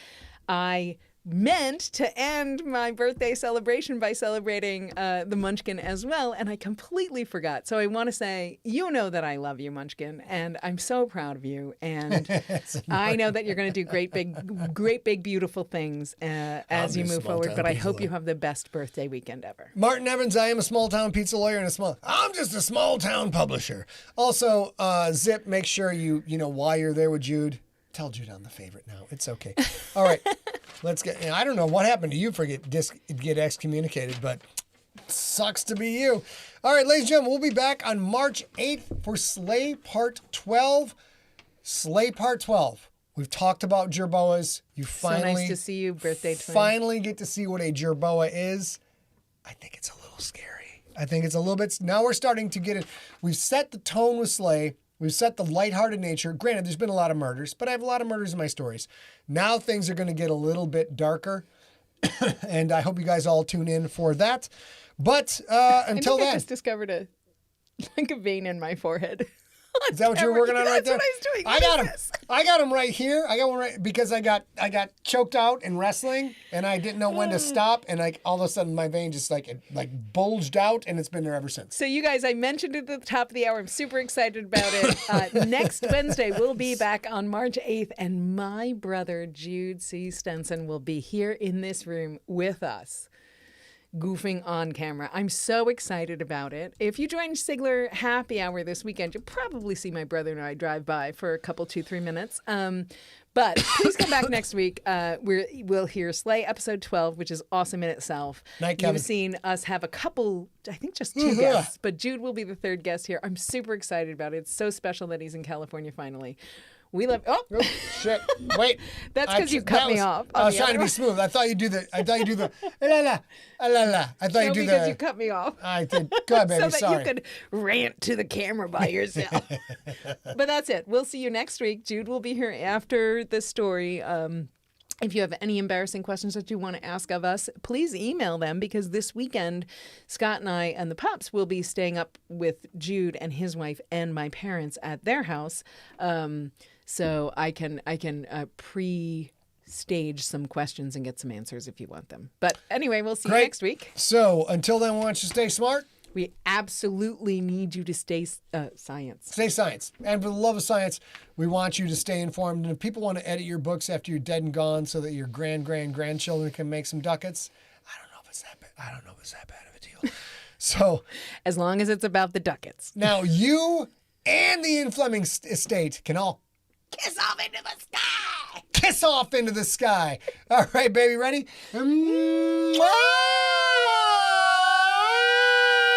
I meant to end my birthday celebration by celebrating the Munchkin as well, and I completely forgot. So I want to say, you know that I love you, Munchkin, and I'm so proud of you. And I know that you're going to do great, big, beautiful things as you move forward. But I hope you have the best birthday weekend ever. Martin Evans, I am a small town pizza lawyer and I'm just a small town publisher. Also, Zip, make sure you know while you're there with Jude. Tell Jude I'm the favorite now. It's okay. All right. Let's get. I don't know what happened to you for get excommunicated, but sucks to be you. All right, ladies and gentlemen, we'll be back on March 8th for Slay Part 12. Slay Part 12. We've talked about jerboas. You finally so nice to see you, birthday twin. Finally get to see what a jerboa is. I think it's a little scary. I think it's a little bit. Now we're starting to get it. We've set the tone with Slay. We've set the lighthearted nature. Granted, there's been a lot of murders, but I have a lot of murders in my stories. Now things are going to get a little bit darker, and I hope you guys all tune in for that. But until then, I just discovered a vein in my forehead. Is that what you're working on right there? That's what I was doing. I got him. I got him right here. I got one right because I got choked out in wrestling and I didn't know when to stop, and like all of a sudden my vein just like bulged out, and it's been there ever since. So you guys, I mentioned it at the top of the hour. I'm super excited about it. Next Wednesday we'll be back on March 8th, and my brother Jude C. Stenson will be here in this room with us, goofing on camera. I'm so excited about it. If you join Sigler Happy Hour this weekend, you'll probably see my brother and I drive by for a couple, 2-3 minutes. But please come back next week. We'll hear Slay episode 12, which is awesome in itself. Night, Kevin. You've seen us have a couple, I think just 2 guests, but Jude will be the 3rd guest here. I'm super excited about it. It's so special that he's in California finally. We love. Oh shit! Wait. That's because you cut me off. I was trying to be smooth. I thought you do the. La la la la. I thought you do the. Because you cut me off. I did. Go ahead, baby. So that Sorry. you could rant to the camera by yourself. But that's it. We'll see you next week. Jude will be here after the story. If you have any embarrassing questions that you want to ask of us, please email them, because this weekend, Scott and I and the pups will be staying up with Jude and his wife and my parents at their house. So I can pre-stage some questions and get some answers if you want them. But anyway, we'll see you next week. So until then, why don't you stay smart? We absolutely need you to stay science. Stay science. And for the love of science, we want you to stay informed. And if people want to edit your books after you're dead and gone so that your grandchildren can make some ducats, I don't know if it's that bad. I don't know if it's that bad of a deal. So, as long as it's about the ducats. Now you and the Ian Fleming estate can all kiss off into the sky. Kiss off into the sky. All right, baby, ready? Mwah!